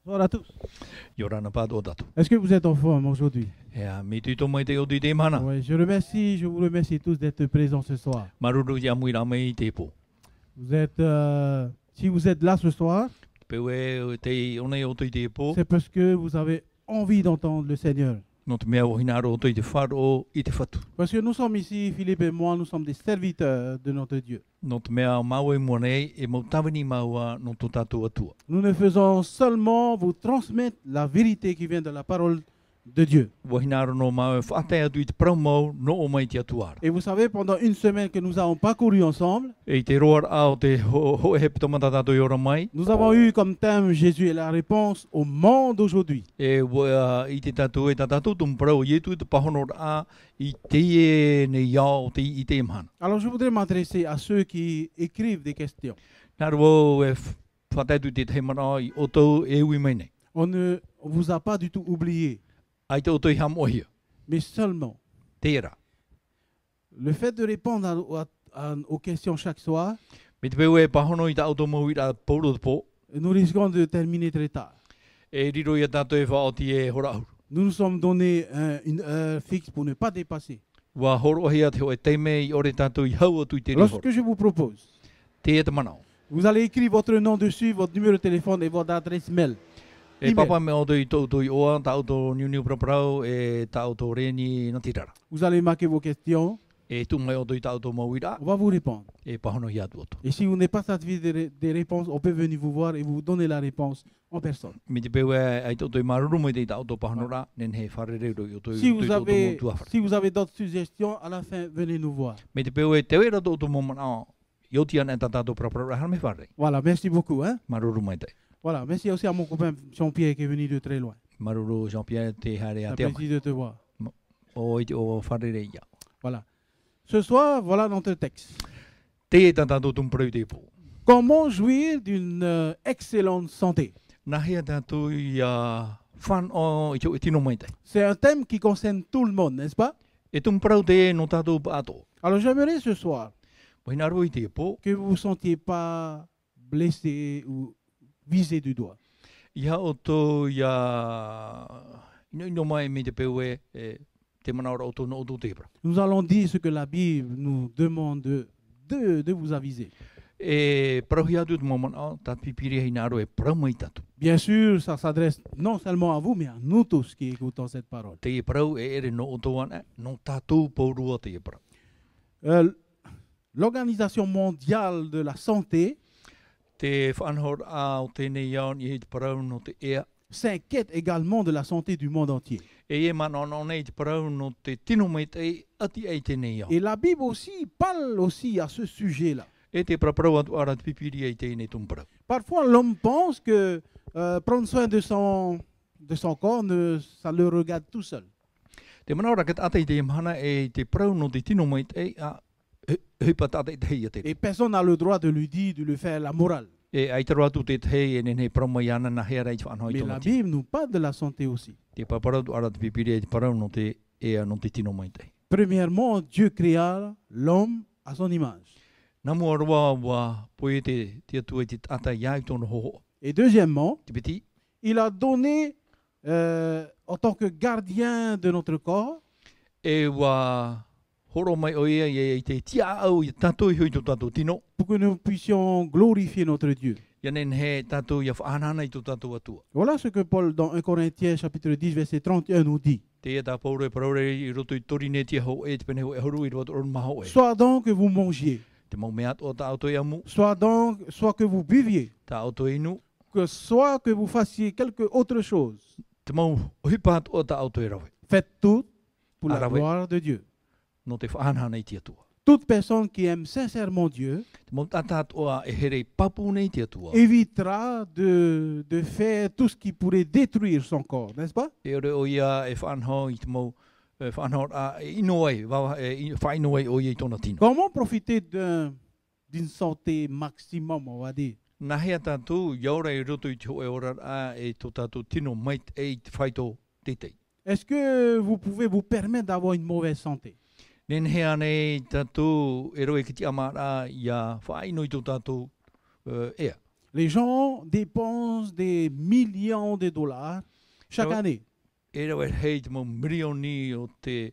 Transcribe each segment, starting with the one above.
Bonsoir à tous. Yorana pa do datu. Est-ce que vous êtes en forme aujourd'hui? Ya mi tu to mai te o te mana. Oui, je vous remercie tous d'être présents ce soir. Maruru ya mui la mai te po. Si vous êtes là ce soir, Pe we te ona o te po. c'est parce que vous avez envie d'entendre le Seigneur. No te mea o hinaro o te faro i te fatu. Parce que nous sommes ici, Philippe et moi, nous sommes des serviteurs de notre Dieu. No te mea mau e monei e mo tawini maua no to tatu atua. Nous ne faisons seulement vous transmettre la vérité qui vient de la parole de Dieu. Wa hinaro no mau e whate atu i te promo no o mai te atuara. Et vous savez, pendant une semaine que nous avons parcouru ensemble, E te roar ao te ho e pito tato yora mai. nous avons eu comme thème Jésus est la réponse au monde d'aujourd'hui. E wa i te tatu e tatu tum pro i tu te pahono a i te e ne iao te i te mhana. Alors je voudrais m'adresser à ceux qui écrivent des questions. Naro e whate atu te te mana i oto e ui mai nei. On ne vous a pas du tout oublié, Ai te oto i ham ohia. mais seulement Tera. le fait de répondre aux questions chaque soir, Me te pēu e pahono i ta auto mau i ta pōro te pō. nous risquons de terminer très tard. E riro i a tātou e whaoti e hora auru. Nous nous sommes donné une heure fixe pour ne pas dépasser. Wa horo ahia te hoe teime i ore tātou i hau atu i te Alors ce rihoro. que je vous propose, Te e te manao. vous allez écrire votre nom dessus, votre numéro de téléphone et votre adresse mail. E Email. papa me auto i tōtou i oa, ta auto niu praprau e ta auto reni na tirara. Vous allez marquer vos questions, E tu mai auto i ta auto mau i ra, on va vous répondre. e pahono i atu auto. Et si vous n'êtes pas satisfait des réponses, on peut venir vous voir et vous donner la réponse en personne. Me te pēu e ai tōtou i maruru mo i te ta auto pahono ra, nen he whare reo i auto i Si vous auto avez, mo tuawhara. si vous avez d'autres suggestions, à la fin, venez nous voir. Me te pēu e te wera tōtou mo manao, i oti ana e ta tātou praprau ra me whare. Voilà, merci beaucoup. Hein? Maruru mai te. Voilà, merci aussi à mon copain Jean-Pierre qui est venu de très loin. Maruru Jean-Pierre te hare C'est a un te amai. plaisir de te voir. O i te o whare rei ia. Voilà. Ce soir, voilà notre texte. Te e tātou tumprau te pō. Comment jouir d'une excellente santé? Nā hea tātou i whan o i te o tino mai te. C'est un thème qui concerne tout le monde, n'est-ce pas? E tumprau te no tātou pa ato. Alors j'aimerais ce soir Wahina ro i te pō. que vous ne vous sentiez pas blessé ou visé du doigt. Ia o tō ino mai me te pēu te manaora o tō no o tō te pra. Nous allons dire ce que la Bible nous demande de vous aviser. E prahi atu te momana, tā pipiri hei nā ro e prau mai tātou. Bien sûr, ça s'adresse non seulement à vous, mais à nous tous qui écoutons cette parole. Te e prau e ere no o tō ana, no tātou pōrua te e prau. L'Organisation mondiale de la santé Te whanhor a o tēnei iaon i te prau no te ea. s'inquiète également de la santé du monde entier. E mana no nei te prau no te tino mai te ati ei tēnei iaon. Et la Bible aussi parle aussi à ce sujet-là. E te praprau atu ara te pipiri ei tēnei tumprau. Parfois, l'homme pense que prendre soin de son corps, ça le regarde tout seul. Te manaora kat atei te mana e te prau no te tino mai te a hipa tātei te hei a te. Et personne n'a le droit de lui dire de lui faire la morale. E ai taro atu te hei e nenei prau i ana na hea rei te whanhoi Mais la tōna te. Bible nous parle de la santé aussi. Te paparau atu ara te pipiri ei te prau no te ea no te tino mai te. Premièrement, Dieu créa l'homme à son image. Namu aroa wa poe te atu e te tata iai tōna hoho. Et deuxièmement, Te piti, il a donné, en tant que gardien de notre corps, e wa horo mai o ia i te tia au i tātou i hui tō tātou tino. pour que nous puissions glorifier notre Dieu. Ia nen he tātou ia whaanana i tō tātou atua. Voilà ce que Paul, dans 1 Corinthiens chapitre 10, verset 31, nous dit. Te ia tā paure paraure i roto i torine tia ho e te pene ho e horu i roto oron maho e. Soit donc que vous mangiez, Te mau mea o tā auto i amu, soit que vous buviez, tā auto inu, soit que vous fassiez quelque autre chose. te mau hipat o tā auto i rawe. Faites tout pour la Arabe. gloire de Dieu. No te whaanana i tia tua. Toute personne qui aime sincèrement Dieu Te mau tātāt oa e here papu nei tia tua. évitera de faire tout ce qui pourrait détruire son corps, n'est-ce pas? E ore o ia e whaanho i te mau whaanho a e ino ai, whaino ai o ia i tōna tino. Comment profiter d'une santé maximum, on va dire? Nā hea tātou, iaura i roto i te ho e ora a e tō tātou tino mai e i te whaito tetei. Est-ce que vous pouvez vous permettre d'avoir une mauvaise santé? Nen hea nei tātou e roe ki te amara ia whaino i tō tātou ea. Les gens dépensent des millions de dollars chaque Ouais. année. E rawe hei te mo milioni o te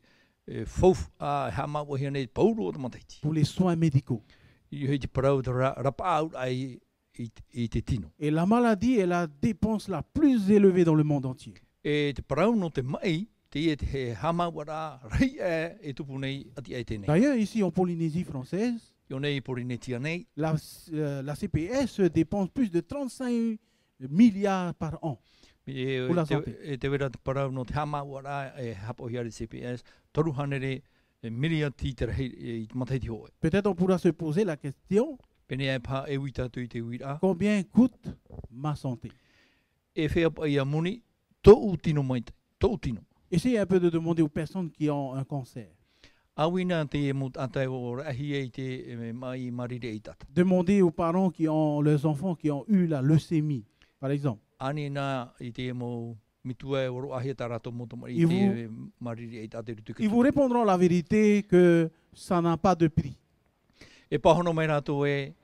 fouf a hama o hene pauro o te mataiti. Pour les soins médicaux. I hei te parau te rapa au ai i te tino. Et la maladie est la dépense la plus élevée dans le monde entier. E te parau no te mai, te e te he hama wara rei e tupu nei ati ai tēnei. D'ailleurs, ici en Polynésie française, Io nei Porinetia nei, la CPS dépense plus de 35 milliards par an. Pour la santé. e te wera te parau no te hama wara e hapo hiare CPS, toru hanere e miria ti te rei i te mataiti hoe. Peut-être on pourra se poser la question, Pene e pa e wita tu i te wira. combien coûte ma santé? E whea pa ia muni, tō tino mai te, tō tino. Essayez un peu de demander aux personnes qui ont un cancer. Awina te e mut atai o rahi e te mai marire i tata. Demandez aux parents qui ont leurs enfants qui ont eu la leucémie, par exemple. Ani nā i te mo mitua e oro ahi tarato moto mai I te marire i tate rutu Ils vous répondront la vérité que ça n'a pas de prix, E pahono mai rātou e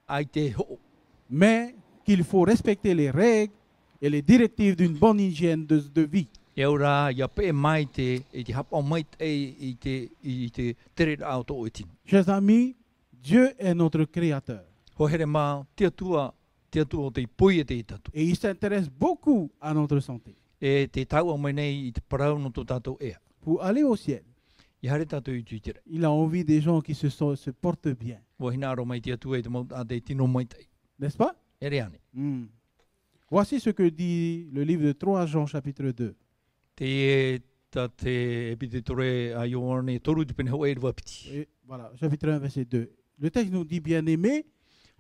ai te ho. mais qu'il faut respecter les règles et les directives d'une bonne hygiène de vie. E ora ia pe mai te e te hapa mai te i te tere rao tō e tino. Chers amis, Dieu est notre créateur Ho here mā te atua o te pui e te i tatu. et il s'intéresse beaucoup à notre santé. E te tau o mai nei i te parau no tō tātou ea. Pour aller au ciel, I hare tātou i tuitere. il a envie des gens qui se portent bien, Wa hina aro mai te atua e te mau a te tino mai tei. n'est-ce pas? E reane. Voici ce que dit le livre de 3 Jean chapitre 2. Te e ta te epite tore a Ioane toru te pene ho e rua piti. Et voilà, chapitre 1, verset 2. Le texte nous dit, bien-aimé,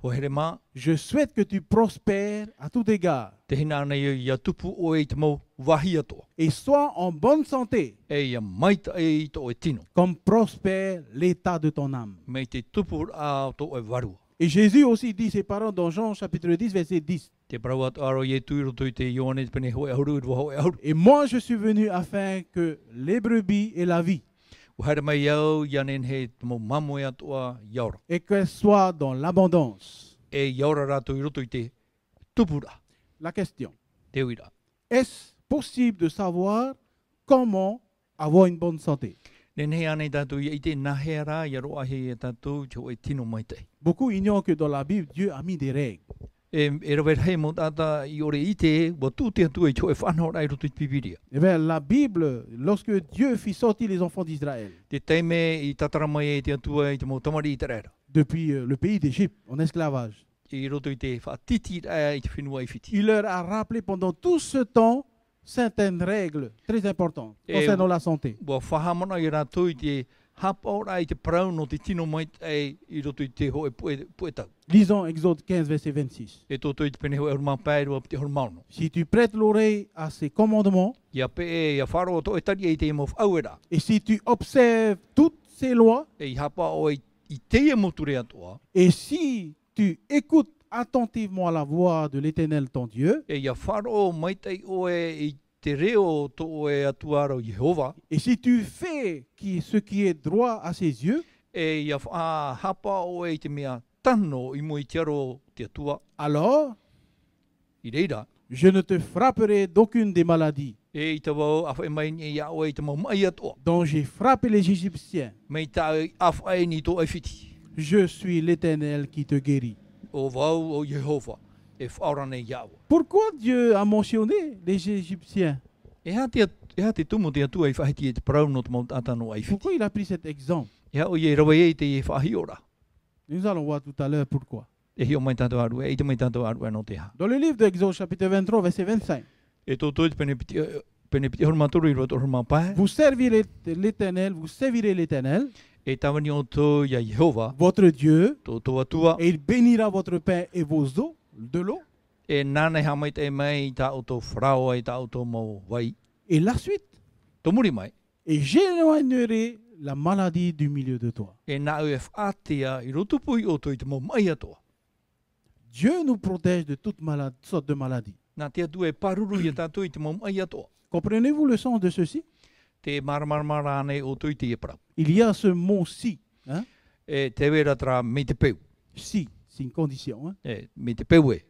Ho here mā, je souhaite que tu prospères à tout égard te hina ana ia tupu o e te mau wahi atoa. et sois en bonne santé, E ia maita e i tō e tino. comme prospère l'état de ton âme. Me te tupu a tō e warua. Et Jésus aussi dit ses paroles dans Jean chapitre 10, verset 10. Te parau atu aro i e tuiro tui te Ioane te pene ho e ahuru i rua ho e ahuru. Et moi, je suis venu afin que les brebis aient la vie O haere mai iau, ianen he te mau mamo e atua iaura. et qu'elles soient dans l'abondance. E iaura rātou i roto i te tupura, La question, te uira. est-ce possible de savoir comment avoir une bonne santé? Nen he ane tātou i te nahera i aroa he e tātou te o e tino mai te. Beaucoup ignorent que dans la Bible, Dieu a mis des règles. E rawer hei mo tāta i ore i te, wa tū te atua i tō e whanau rai roto i te pipiria. Eh bien, la Bible, lorsque Dieu fit sortir les enfants d'Israël Te teime i tatara mai e te atua i te mo tamari i te rera. depuis le pays d'Égypte en esclavage, I roto i te whaatiti rai i te whenua i whiti. il leur a rappelé pendant tout ce temps certaines règles très importantes concernant la santé. Wa whahamana i rātou i te hapau rai te parau no te tino mai te i roto i te ho e puetau. Lisons Exode 15, verset 26. E tōtō i te pene ho e horma pai rua te hormauno. Si tu prêtes l'oreille à ces commandements Ia pe e ia wharo o tō e tari e te mo whauera. et si tu observes toutes ces lois E i hapa o i te e moture atoa. et si tu écoutes attentivement la voix de l'Éternel ton Dieu E ia wharo mai te o e i te reo tō e atuara o Jehova. et si tu fais ce qui est droit à ses yeux, E ia hapa o e i te mea tano i mo i te aro te atua. alors I reira. je ne te frapperai d'aucune des maladies E i te wau awha e mai ni ia o e te mau mai atoa. dont j'ai frappé les Égyptiens. Mei tā awha e ni tō e whiti. Je suis l'Éternel qui te guérit. O wau o Jehova. E whaorane iawa. Pourquoi Dieu a mentionné les Égyptiens? E ha te tumu te atua i whahiti e te parau no te mau tātano ai whiti. Pourquoi il a pris cet exemple? E ha o i e rawa e te e whahiora. Nous allons voir tout à l'heure pourquoi. E hio mai tātou arua, e te mai tātou arua no te ha. Dans le livre d'Exode, chapitre 23, verset 25, E tō tō te pene piti horma toro i roto horma pae. vous servirez l'Éternel, E tawani o tō ia Jehova, votre Dieu, tō atua. et il bénira votre pain et vos eaux, de l'eau. E nānei ha mai te mai i tā o tō wharaoa i tā o tō mau wai. Et la suite, Tō muri mai, et j'éloignerai la maladie du milieu de toi. e nā e whaatea i roto pui o tō i te mau mai atoa. Dieu nous protège de toute sorte de maladie. Nā te atu e paruru i tātou i te mau mai atoa. Comprenez-vous le sens de ceci? Te maramarmara ane o tō i te e parau. Il y a ce mot si. E te wera tra me te peu. Si, c'est une condition. E me te peu e.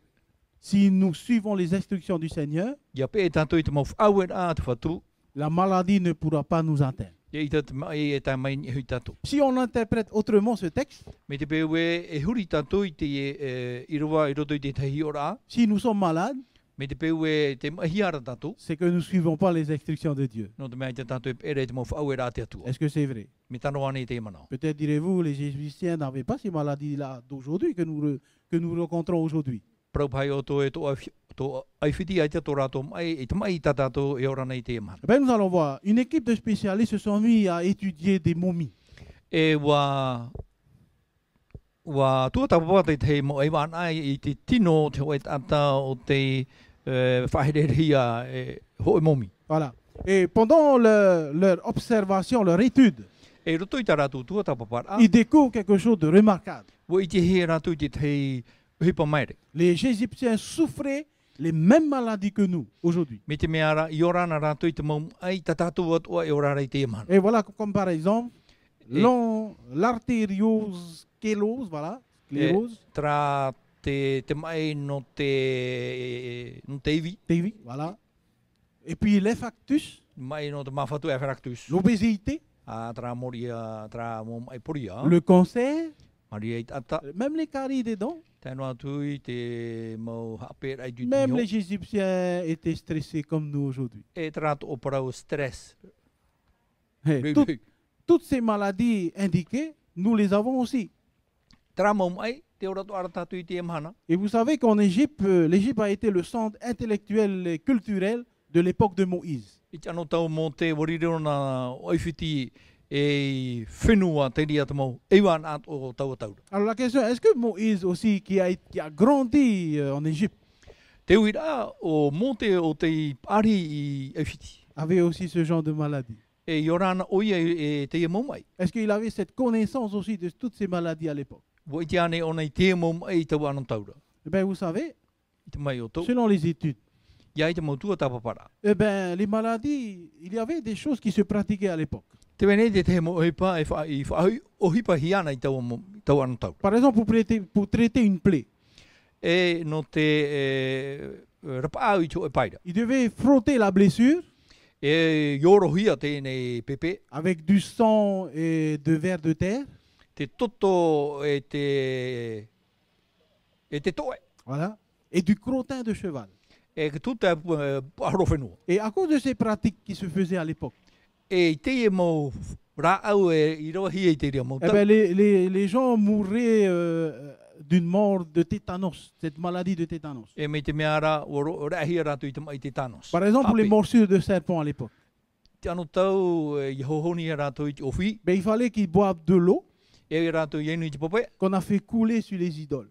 si nous suivons les instructions du Seigneur, ia pe e tātou i te mau whaue a te whatu, la maladie ne pourra pas nous atteindre. ia i te mai e tā mai ni hui tātou. Si on interprète autrement ce texte, Me te pewe e huri tātou i te i roa i roto i te tahi ora a, si nous sommes malades, me te pewe te mahiara tātou, c'est que nous ne suivons pas les instructions de Dieu. no te mea i te tātou e ere te mau whaue a te atua. Est-ce que c'est vrai? Me tano ane i te manao. Peut-être direz-vous, les Égyptiens n'avaient pas ces maladies-là d'aujourd'hui que nous rencontrons aujourd'hui. Prau pai o tō e tō aiwhiti ai te tō rātou mai, e te mai i tā tātou e ora nei te mana. Eh bien, nous allons voir. Une équipe de spécialistes se sont mis à étudier des momies. E wa tua tāpapa te mo e wana i te tino te oe tata o te whahereria ho e momi. Voilà. Et pendant leur observation, leur étude, E roto i tā rātou tua tāpapa a, ils découvrent quelque chose de remarquable. wo i te he rātou i te tei hipa maere. Les Égyptiens souffraient les mêmes maladies que nous aujourd'hui. Me te mea ra, i ora na rātou i te mau ai tā tātou atua e ora rei te mana. Et voilà, comme par exemple, Et- l'artériosclérose, voilà, sclérose, Tra te mai no te iwi, TV, voilà. Et puis l'infarctus, mai no te mawhatu e wharaktus. l'obésité, Tra moria, tra mom ai poria. le cancer, Maria i tata. même les caries des dents. Tēnā atu i te mau hape ai tu Même tinio. les Égyptiens étaient stressés comme nous aujourd'hui. E trato o parau stress. Hey, toutes ces maladies indiquées, nous les avons aussi. Tra mau mai, te ora tu aratatu i te emhana. Et vous savez qu'en Égypte, l'Égypte a été le centre intellectuel et culturel de l'époque de Moïse. I te ano tau mō te warireo na oiwhiti e whenua te ria te mau. Ewan at o tau taura. Alors la question, est-ce que Moïse aussi, qui a grandi en Égypte, Te uira o mō te o te ari i oiwhiti. avait aussi ce genre de maladie? E yorana oia e te mau mai. Est-ce qu'il avait cette connaissance aussi de toutes ces maladies à l'époque? Wo i te ane ona i te mau mai i tau ano taura. Eh bien, vous savez, I te mai o tau. selon les études, Ia i te mau tua tapapara. eh ben, les maladies, il y avait des choses qui se pratiquaient à l'époque. Te wene te mo hipa e whai o hipa hiana i tau ano taura. Par exemple, pour traiter une plaie, E no te rapau i tō e paira. il devait frotter la blessure E yorohia tēnei pepe, avec du sang et de vers de terre. te toto e te toe. Voilà. Et du crottin de cheval. E ke tuta paro whenua. Et à cause de ces pratiques qui se faisaient à l'époque, E te e mo rāau e i roa hia i te ria mo eh ben, les gens mouraient d'une mort de tétanos, cette maladie de tétanos. E me te mea ra, o rahia rātu i te mai te tanos. Par exemple, pour les Ape, morsures de serpent à l'époque. te ano tau i hohoni e rātu i te ofi, Ben, il fallait qu'ils boivent de l'eau e rātu i enu i te pope, qu'on a fait couler sur les idoles.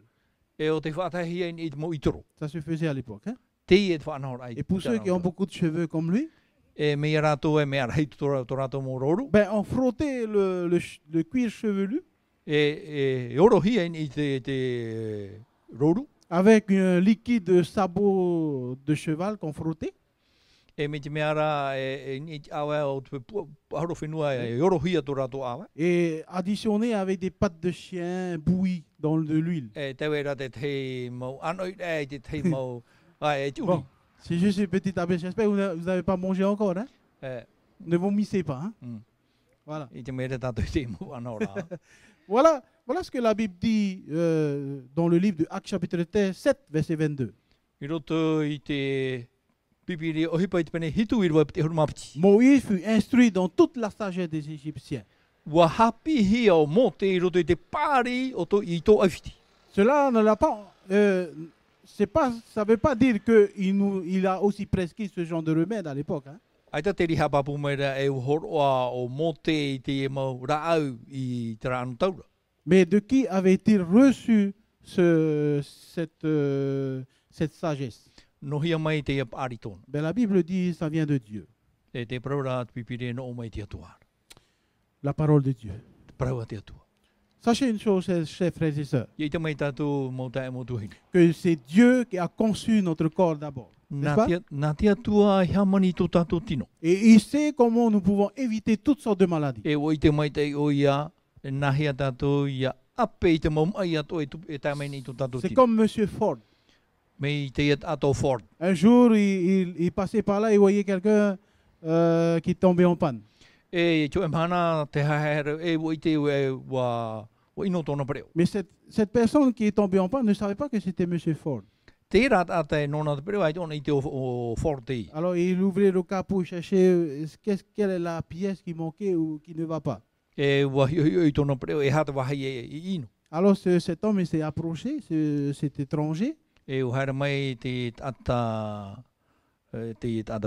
e o te whātahi i te mo i toro. Ça se faisait à l'époque. Hein? Te e te whanahora ai. Et pour ceux qui ont beaucoup de cheveux comme lui, E me rātu e mea rei tō rātu mo roru. ben, on frottait le cuir chevelu E orohia i te roru. avec un liquide sabot de cheval qu'on frottait. E me te mea ra ni te awa o te paharo whenua e orohia tō rātu awa. Et additionné avec des pattes de chien bouillies dans de l'huile. E te wera te te mau anoi e te te mau e te uri. Bon, c'est juste une petite abeille. J'espère que vous n'avez pas mangé encore. Hein? E, Ne vomissez pas. Hein? mm. Voilà. I te mea tātou te mau anora. Voilà ce que la Bible dit dans le livre de Actes chapitre 7, verset 22. I roto i te pipiri o hipa i te pene hitu i rua te hurumapiti. Moïse fut instruit dans toute la sagesse des Égyptiens. Wa hapi hia o mo te i roto i te pāri o to i tō awhiti. Cela ne l'a pas. Ça ne veut pas dire qu'il a aussi prescrit ce genre de remède à l'époque. Hein. Ai ta te riha papu meira e uhoroa o mo te i te mau raau i te rānu taura. Mais de qui avait-il reçu cette sagesse? No hia mai te ia pāri tōna. Ben, la Bible dit ça vient de Dieu. E te praura te pipiri no o mai te atua. La parole de Dieu. Te praua te atua. Sachez une chose, chers frères et sœurs, Ia i te mai tātou mo tae mo tuhini. que c'est Dieu qui a conçu notre corps d'abord. N'est-ce pas? Nā te atua hea mani tō tātou tino. Et il sait comment nous pouvons éviter toutes sortes de maladies. E o i te mai te o ia, e nā hea tātou ia ape i te mau mai ato e tae mai ni tō tātou C'est tino. comme M. Ford. Me i te iat ato Ford. Un jour, il passait par là et voyait quelqu'un qui tombait en panne. E tō e mana te haere e wo i te e wa ino tōna preo. Mais cette personne qui est tombée en panne ne savait pas que c'était M. Ford. Te rat ata e nona te preo ai tōna i te o Ford te. Alors il ouvrait le capot, cherchait quelle est la pièce qui manquait ou qui ne va pas. E wa i tōna preo e hata wahai e i ino. Alors cet homme s'est approché, cet étranger. E o haere mai te ata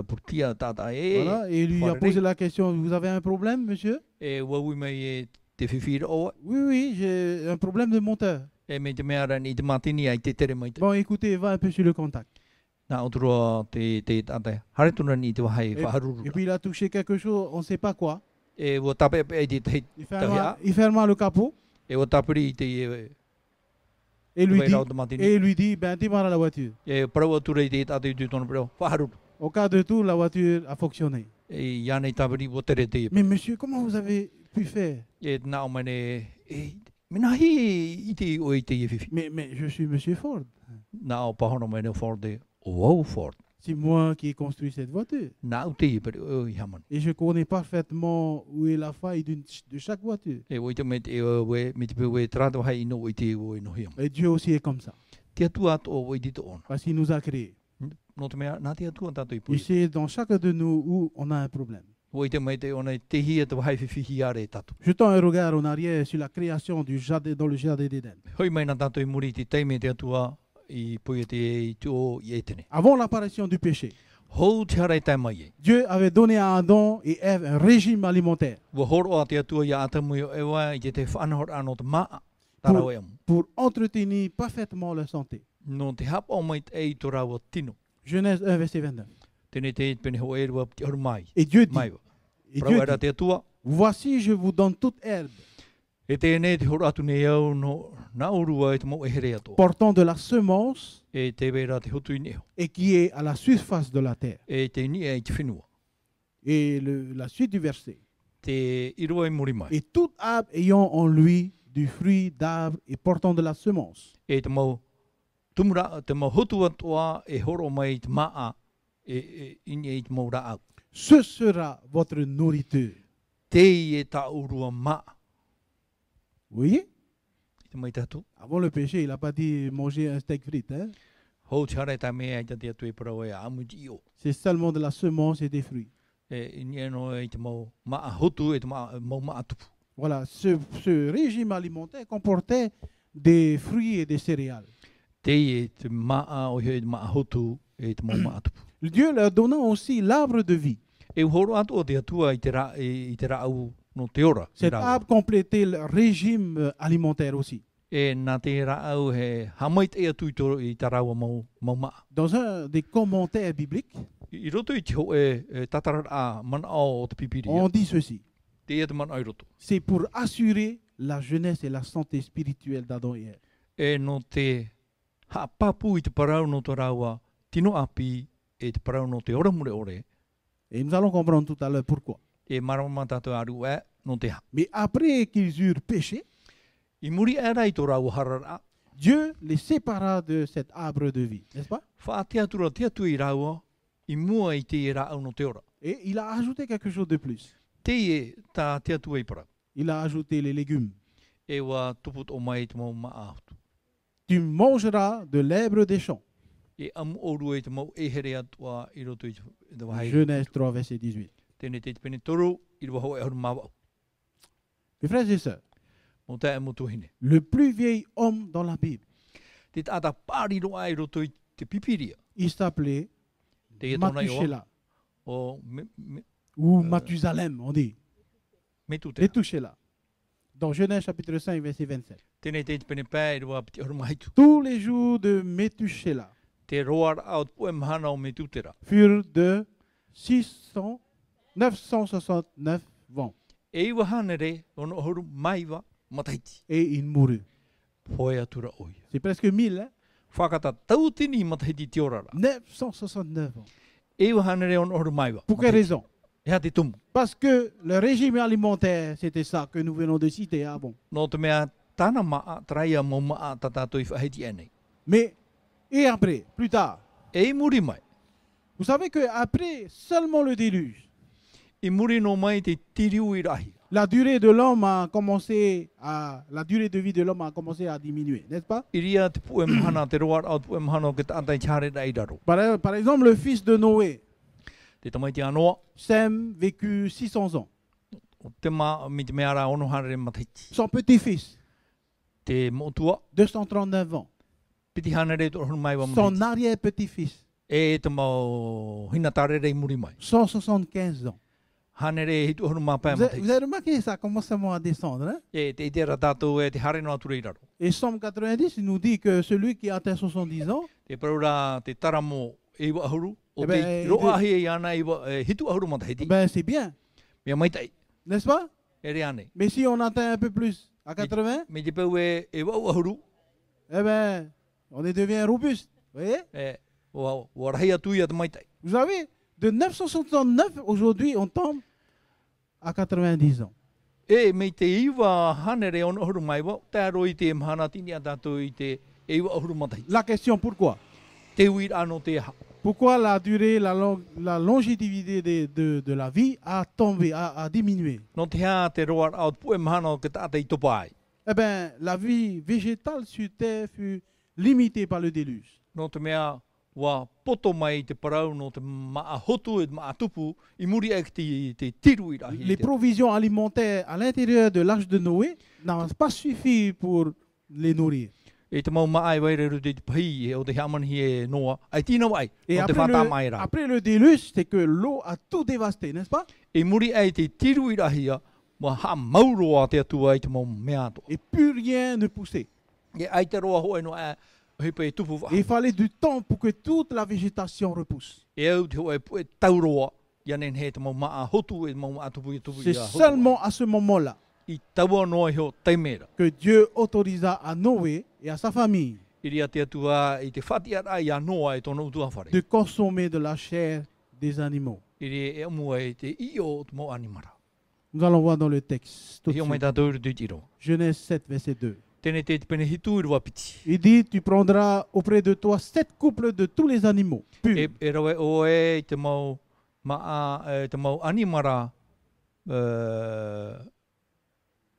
purtia tata e. Voilà, et il lui a posé la question, vous avez un problème, monsieur? E wawi mai e te whiwhira oa. Oui, oui, j'ai un problème de moteur. E me te mea rani te matini ai te tere mai te. Bon, écoutez, va un peu sur le contact. Nā oturua te tata. Hare tuna ni te wahai whaharuru. Et puis il a touché quelque chose, on ne sait pas quoi. E wa tape e te te. Il ferma le capot. E wa tapiri te e. Et il lui dit, ben démarre la voiture. E parau ature te tata i tūtona preo. Whaharuru. Au cas de tout, la voiture a fonctionné. E iane tapiri wa tere te. Mais monsieur, comment vous avez pu faire? E nā o mane e minahi i te o i te e whiwhi. Mais je suis monsieur Ford. Nā o pahona mane Ford e. O Ford. C'est moi qui ai construit cette voiture. Nā o te i pere o i haman. Et je connais parfaitement où est la faille de chaque voiture. E o i te me te me te pe trado hai ino o i te o ino hiam. Et Dieu aussi est comme ça. Te atua ato o i te ona. Parce qu'il nous a créés. No te mea nā te atua tato i pui. Il sait dans chacun de nous où on a un problème. O i te mai te ona te hia te wahai whiwhi are tato. Jetons un regard en arrière sur la création du jardin, dans le jardin d'Éden. Hoi mai nā tato i muri te teime te atua i pui te i tuo i etene. Avant l'apparition du péché, Hou te harai tai mai e. Dieu avait donné à Adam et Ève un régime alimentaire Wa horo a te atua i a atamu i o ewa i te whanahor anō te maa. Tarau e amu. pour entretenir parfaitement leur santé. No te hapa o mai te ei to rawa tino. Genèse 1, verset 29. Tene te pene ho e rua te horu mai. Et Dieu dit, Maiwa. et Prau Dieu era dit, te atua. voici je vous donne toute herbe E tēnei te horu atu nei au no nā urua e te mau e here ato. portant de la semence E te vera te hotu i neho. et qui est à la surface de la terre. E te ni e te whenua. Et la suite du verset. Te irua i muri mai. Et tout arbre ayant en lui du fruit d'arbre et portant de la semence. E te mau tumura, te mau hotu atua e horo mai te maa e ini e te mau ra au. Ce sera votre nourriture. Te e ta urua maa. Vous voyez? Te mai tatu. Avant le péché, il n'a pas dit manger un steak frites. Hein? Hou te hare ta mea i te atu e parau e amu i o. C'est seulement de la semence et des fruits. E ini e no e te mau maa hotu e te mau maa tupu. Voilà, ce régime alimentaire comportait des fruits et des céréales. Te e te maa o he maa hotu e te mau maa tupu. Dieu leur donna aussi l'arbre de vie. E horo atu o te atua i te ra au no te ora. Cet arbre complétait le régime alimentaire aussi. E nā te ra au he hamait e atu i te raua mau maa. Dans un des commentaires bibliques, I roto i te ho e tatarar a man o te pipiri. on dit ceci. Te e te man ai roto. C'est pour assurer la jeunesse et la santé spirituelle d'Adam et Ève. E no te hapapu i te parau no te raua tino api e te parau no te ora mure ore. Et nous allons comprendre tout à l'heure pourquoi. E marama tātou aru e no te ha. Mais après qu'ils eurent péché, I muri e rai tō rau harara. Dieu les sépara de cet arbre de vie, n'est-ce pas? Wha te atura te atu i raua, i mua i te e rau no te ora. Et il a ajouté quelque chose de plus. Te e tā te atu i parau. Il a ajouté les légumes. E wa tuput o mai te mau maa atu. Tu mangeras de l'herbe des champs. E amu oru e te mau e here atua i roto i te wahai. Genèse 3, verset 18. Tēne te pene toru, i rua hoa e horu mawau. Mes frères et sœurs, Mo te e mo tuhine. le plus vieil homme dans la Bible, Te tata pāri roa i roto i te pipiria. il s'appelait Te e tona i oa. Mathushela, O ou Mathusalem, on dit. me tu te. Methuselah. Dans Genèse chapitre 5, verset 27. Tēne te pene pē i rua piti horu mahaitu. Tous les jours de Methuselah Te roar au poe mahana o me tutera. furent de 969 vents. E iwa hanere, ono horu maiwa mataiti. Et il mourut. Poe atura oia. C'est presque 1000, hein? Whakata tautini mataiti te orara. 969 vents. E iwa hanere ono horu maiwa. Pour quelle raison? E ha te tumu. Parce que le régime alimentaire, c'était ça que nous venons de citer avant. No te mea tana maa, traia mo maa tatato i whaheti enei. Mais Et après, plus tard, E I muri mai. vous savez qu'après seulement le déluge, I muri no mai te tiriu I rahi. la durée de l'homme a commencé à, la durée de vie de l'homme a commencé à diminuer, n'est-ce pas? Iria te pu mahana te roar au pu mahana ke tātai chare rai raro. Par exemple, le fils de Noé, Te tamai te anoa, Sem, vécut 600 ans. o te mi te meara ono hare mataiti. Son petit-fils, Te motua, 239 ans. piti hanere to honu mai wa Son mataiti. arrière-petit-fils, E te mau hina tare rei muri mai. 175 ans. Hanere hitu honu mapai Vous mataiti. avez remarqué, ça commence à descendre. Hein? E te itera tātou e te hare no atu rei raro. Et Somme 90 il nous dit que celui qui a atteint 70 ans, Te paraura te taramo e iwa ahuru. O Eh ben, te roa ahi e ana iwa hitu ahuru mataiti. ben c'est bien, Mea maitai. n'est-ce pas? E re ane. Mais si on atteint un peu plus, à 80, Me te peu e wau ahuru. eh ben, on devient robuste. Vous voyez? E wa rahi atu ia te maitai. Vous savez, de 969, aujourd'hui, on tombe à 90 ans. E me te iwa hanere ono ahuru mai wa. Te aro I te mahana tini a tātou I te e iwa ahuru mataiti. La question, pourquoi? Te uir ano te ha. Pourquoi la durée, la longévité de la vie a tombé, a diminué? No te hea te roar au pu e mahana o ke tātai topai. Eh bien, la vie végétale sur Terre fut limitée par le déluge. No te mea wa poto mai te parau no te maa hotu e maa tupu I muri e te tiru I rahi. Les provisions alimentaires à l'intérieur de l'arche de Noé n'ont pas suffi pour les nourrir. E te mau maa e waireru te pahi e o te heamanihi e noa. Ai tina wai, Et no te whata mai rā. après le déluge, c'est que l'eau a tout dévasté, n'est-ce pas? E muri e te tiru I rahi a, wa ha mauroa te atua I te mau mea to. Et plus rien ne poussait. E ai te roa hoe no e hipa e tupu Et il fallait du temps pour que toute la végétation repousse. E au te hoe pu e tauroa. Ianen he te mau maa hotu e mau maa tupu I tupu C'est I a hotu. seulement à ce moment-là I taua noa heo teimera. que Dieu autorisa à Noé et à sa famille Iria te atua I te whati ara I a noa e tono utua whare. de consommer de la chair des animaux. Iri e amu e te io te mo animara. Nous allons voir dans le texte. Tout de Hio mai suite. tātou te tiro. Genèse 7, verset 2. Tēne te pene hitu I rua piti. Il dit, tu prendras auprès de toi 7 couples de tous les animaux purs. E rawe o e te mau maa te mau animara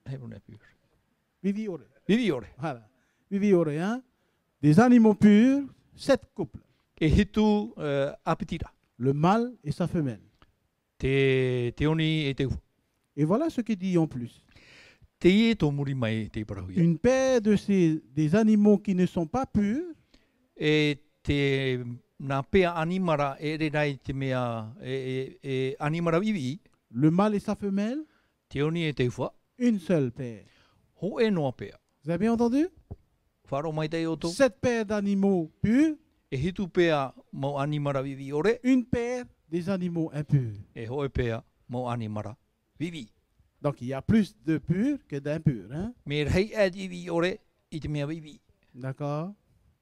hei rune pur. Viviore. Vivi ore. Voilà. Viviore, hein? Des animaux purs, 7 couples. E hitu apitira. Le mâle et sa femelle. Te oni e te uhu. Et voilà ce qu'il dit en plus. Te ie tō muri mai te parahuia. Une paire des animaux qui ne sont pas purs E te nā pea animara e re rai te mea e animara vivi. le mâle et sa femelle, Te oni e te uwha. une seule paire. Ho e noa pea. Vous avez bien entendu? Wharo mai te oto. 7 paires d'animaux purs, E hitu pea mau animara vivi ore. une paire des animaux impurs. E hoe pea mau animara vivi. Donc il y a plus de purs que d'impurs. Hein? Me rei e vivi ore I te mea vivi. D'accord?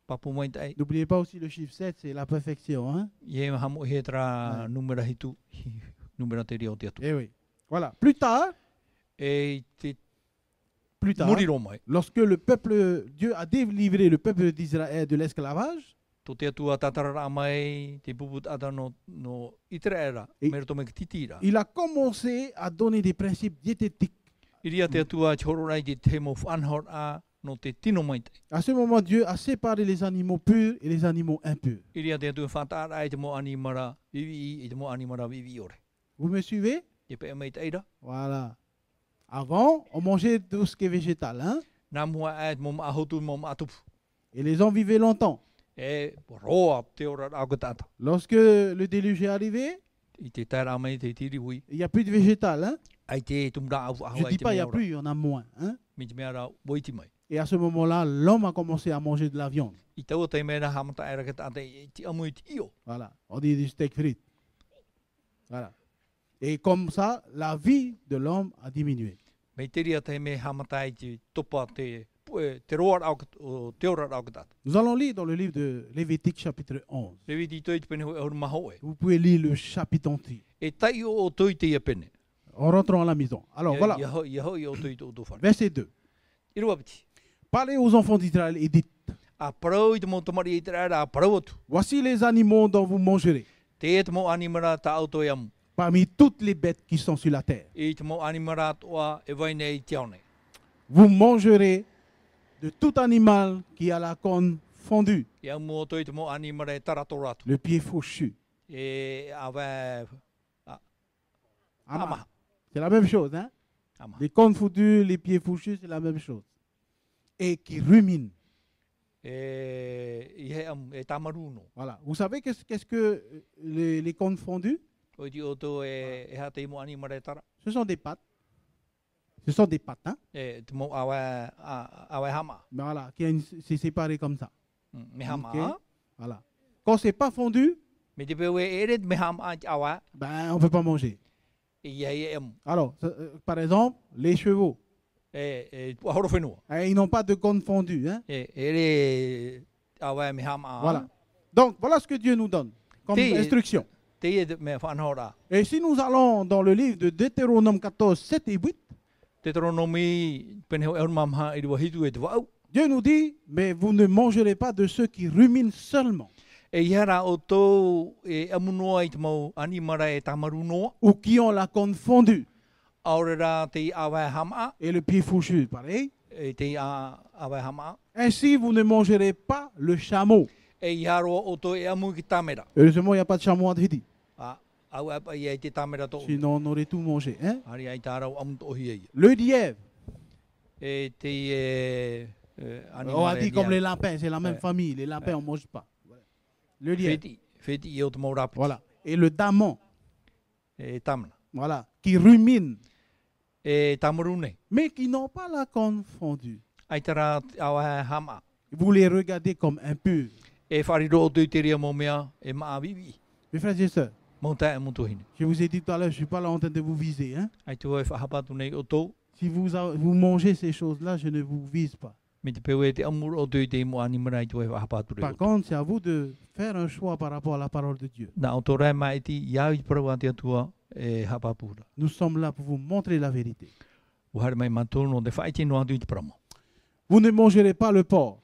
Papu mai tai. N'oubliez pas aussi le chiffre 7, c'est la perfection. Hein? Ie hamu he tra numera hitu. Numera te rio te atu. Eh oui. Voilà. Plus tard, E te plus muri ro mai. lorsque Dieu a délivré le peuple d'Israël de l'esclavage, To te atua tatarara mai, te puput ata no Israela, E- mero to me titira. il a commencé à donner des principes diététiques. Iria te atua chororai te te mo whanhor a no te tino mai te. À ce moment, Dieu a séparé les animaux purs et les animaux impurs. Iria te atua whatara i te mo animara vivi, I te mo animara vivi ore. Vous me suivez? Te pe mai te eira. Voilà. Avant, on mangeait tout ce qui est végétal. Hein? Nā mua e mo maahotu mo maatupu. Et les hommes vivaient longtemps. E roa te ora rāko tata. Lorsque le déluge est arrivé, I te tērā mai te tiri hui. il n'y a plus de végétal. Hein? Ai te tumra au Je ahua ne i dis te pas il n'y a meora. plus, il y en a moins. Hein? Mi te mea woiti mai. Et à ce moment-là, l'homme a commencé à manger de la viande. I taua te mea hamata era ke tata I ti amu I ti io. Voilà. On dit du steak frites. Voilà. Et comme ça, la vie de l'homme a diminué. Mei te ria te me hamata I te topa te roa au te ora rāko tata. Nous allons lire dans le livre de Lévitique chapitre 11. Rewi ti toi te pene hoi auru maho e. Vous pouvez lire le chapitre entier. E tai o toi te ia pene. En rentrant à la maison. Alors voilà, Ia hoi o toi te o tōwhare. verset 2. I rua piti. Parlez aux enfants d'Israël et dites, A parau I te mo tamari I te rara a parau atu. Voici les animaux dont vous mangerez, Te mo animara ta auto yamu. parmi toutes les bêtes qui sont sur la terre. I te mo animara toa e vai nei te aone. Vous mangerez de tout animal qui a la corne fondue, Ia mo toi te mo animara e taratoratu. le pied fourchu. E awa Ama. C'est la même chose, hein? ama. Les cornes fondues, les pieds fourchus, c'est la même chose. Et qui ruminent. I he am e tamaruno. Voilà. Vous savez qu'est-ce que les cornes fondues? Toi te oto e ha te mo animara e tara. Ce sont des pâtes. Ce sont des pâtes, hein? E te mo awa hama. Mais voilà, c'est séparé comme ça. Me hama. Ok. Voilà. Quand c'est pas fondu, Me te pewe e red me hama awa. ben on peut pas manger. I e am. Alors, par exemple, les chevaux, Ahoro whenua. ils n'ont pas de cornes fondues, hein? Ere awa me hama. Voilà. Donc, voilà ce que Dieu nous donne comme instruction. Te e me whanhora. Et si nous allons dans le livre de Deutéronome 14, 7 et 8, Deuteronomy penho e mamha I wahitu e te wau. Dieu nous dit, mais vous ne mangerez pas de ceux qui ruminent seulement, E iara o tō e amunoa I te mau animara e tamarunoa. ou qui ont la corne fondue Aurera te awa hama. et le pied fourchu, pareil. E te awa hama. Ainsi, vous ne mangerez pas le chameau. E iaro o tō e amu ki tamera. Heureusement, il n'y a pas de chameau en Haïti. Au apa I te tamera tō. Sinon, on aurait tout mangé, hein? Hari ai tārau amu tō hi ei. Le lièvre, E te on animara a dit comme les lapins, c'est la même famille. Les lapins, on ne mange pas. Voilà. Le lièvre, Feti I o te mau rapu. voilà. Et le daman, E tamana. voilà, qui ruminent, E tamarune. mais qui n'ont pas la corne fondue. Ai tara awa hama. Vous les regardez comme impurs. E whariro o tui te ria mo mea e maa vivi. Mes frères et sœurs, Mo tae mo tuhine. je vous ai dit tout à l'heure, je ne suis pas là en train de vous viser, hein? Ai tu e whahapatu nei o tō. Si vous mangez ces choses-là, je ne vous vise pas. Me te pewe te amur o tui te mo animara I tu e whahapatu rei Par o tō. contre, c'est à vous de faire un choix par rapport à la parole de Dieu. Nā o tō rai mai ti iau I parau te atua e hapapura. Nous sommes là pour vous montrer la vérité. Uhare mai matono te whaiti no atu I te paramo. Vous ne mangerez pas le porc.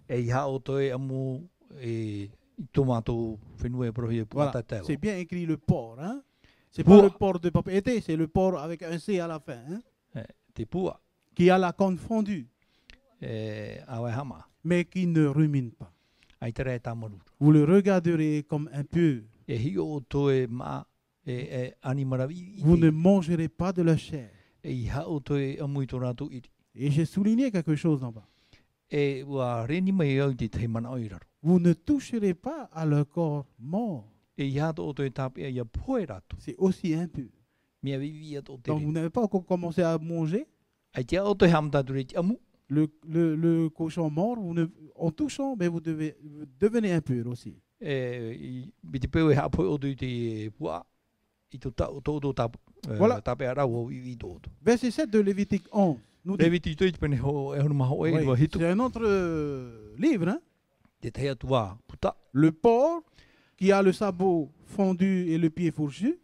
E iha o tō e amu I tō mātou whenua e prohi e Voilà. puata teo. C'est bien écrit le porc, hein? C'est Porc. pas le porc de propriété, c'est le porc avec un C à la fin, hein? Te pua Qui a la corne fondue, e awa hama. mais qui ne rumine pas. Ai tera e tamarura. Vous le regarderez comme impur. E hi o tō e maa e animara vivi. Vous ne mangerez pas de la chair. E iha o tō e amu I tō rātou iri. Et j'ai souligné quelque chose en bas. E ua reni mai au te te mana o iraro. Vous ne toucherez pas à leur corps mort. E iha tō o tō e tāpia ia poe rātou. C'est aussi impur. Mia vivi ia tō te Donc vous reni. n'avez pas encore commencé à manger Ai tia o tō e hamtatu rei te amu. le cochon mort. En touchant, mais vous devenez impur aussi. Me te peo e hapoe o tō te pua. I tō tō Voilà. tāpia rau o vivi tō tō. Verset 7 de Lévitique 11 nous dit, Reviti tō I te pene ho e honu maho e oui, rua hitu. c'est un autre livre, hein? Te te atua puta. Le porc qui a le sabot fondu et le pied fourchu,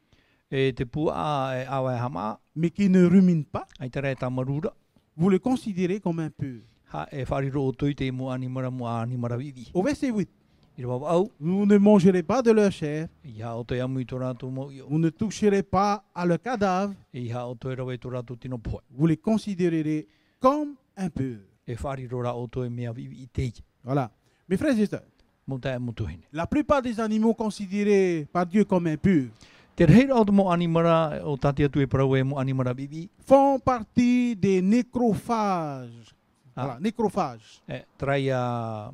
E te pua e awa e hama. mais qui ne rumine pas, Ai tera e tamarura. vous le considérez comme impur. Ha e whariro o tō I te mo animara vivi. Au verset 8, I rawa au. vous ne mangerez pas de leur chair, Iha o tō e amu I tō rātou mo i o. vous ne toucherez pas à leur cadavre, Iha o tō e rawa I tō rātou tino poe. vous les considérerez comme impurs. E whariro rā o tō e mea vivi I teike. Voilà. Mes frères et sœurs, Mo tae mo tuhine. la plupart des animaux considérés par Dieu comme impurs Te reira o te mo animara o tati atu e parau e mo animara vivi. font partie des nécrophages. Voilà, nécrophages. E trai a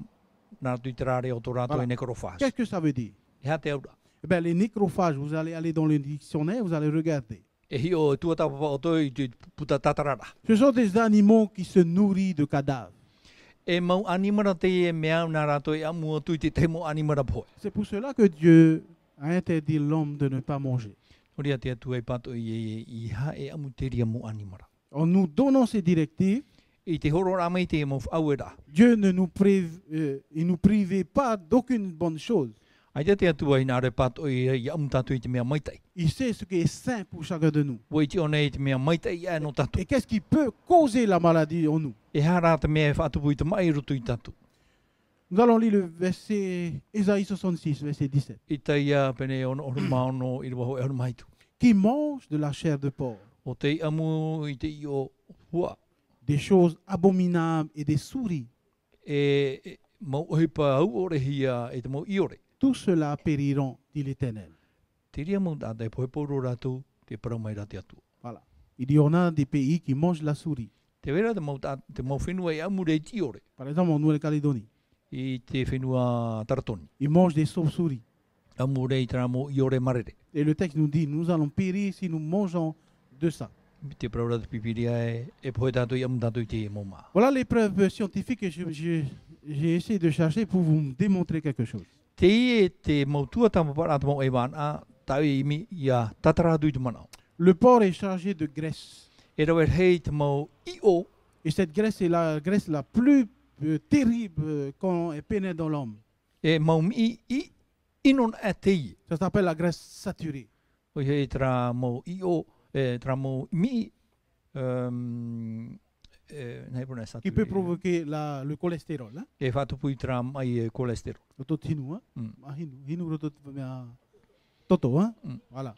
nā tui te rare o tō rātou Voilà. e necrofage. Qu'est-ce que ça veut dire? E ha te aura. Eh bien, les nécrophages, vous allez aller dans le dictionnaire, vous allez regarder. E hi o tuatapa o tō I te puta tatarara. Ce sont des animaux qui se nourrissent de cadavres. E mau animara te e mea nā rātou e amu o tui te mo animara poe. C'est pour cela que Dieu a interdit l'homme de ne pas manger. Horia te atu e pato I ha e amu te ria mo animara. En nous donnant ces directives, I te horo ramai te e mo awera. Dieu ne nous il nous privait pas d'aucune bonne chose. Ai te atu ai nā re pato I amu tatu I te mea maitai. Il sait ce qui est sain pour chacun de nous. Wai te ona I te mea maitai I no tatu. Et qu'est-ce qui peut causer la maladie en nous? E hara te mea e whaatupu I te mai rutu I tatu. Nous allons lire le verset Ésaïe 66, verset 17. I taia pene ono ono maono i rwa ho e ono maitu. Qui mange de la chair de porc, O te amu i te i o hua. des choses abominables et des souris, Mau ohipa au ore hia e te mau i ore. tout cela périront, dit l'Éternel. Te ria mau tātai pohepouro rātou te paramai rā te atu. Voilà. Il y en a des pays qui mangent la souris. Te wera te mau whenua e amu rei ti ore. Par exemple, en Nouvelle-Calédonie, I te whenua taratoni. ils mangent des chauves-souris. Amu rei tera mo i ore marere. Et le texte nous dit, nous allons périr si nous mangeons de ça. Te praura te pipiria e pohe tātou i amu tātou i te mo maa. Voilà les preuves scientifiques que j'ai essayé de chercher pour vous démontrer quelque chose. Te i e te mau tua tamapara te mau e wana, tau i imi i a tataradu i te manao. Le porc est chargé de graisse. E rau e hei te mau i o, Et cette graisse est la graisse la plus terrible quand elle pénètre dans l'homme. e mau mi i inon a te i. Ça s'appelle la graisse saturée. O hei tra mau i o, tra mau mi, nei puna satu. Qui peut provoquer le cholestérol. Hein? E whatupui tra mai cholesterol. Le taux de hinu, hein? Mm. Ah, hinu, le taux de toto, hein? Mm. Voilà.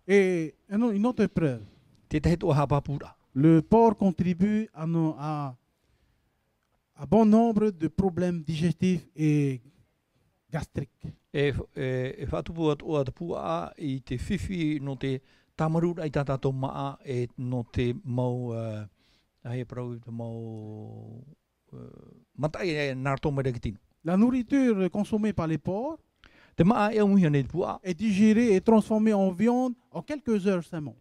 Et une autre preuve. Te te heto hapapura. Le porc contribue à bon nombre de problèmes digestifs et gastriques. E whatupu atua te pua i te whiwhi no te tamarura i tātātou maa e no te mau, hei parau te mau, matai e nārtō mai reki tino. La nourriture consommée par les porcs Te maa e umuhia nei te pua, est digérée et transformée en viande en quelques heures seulement.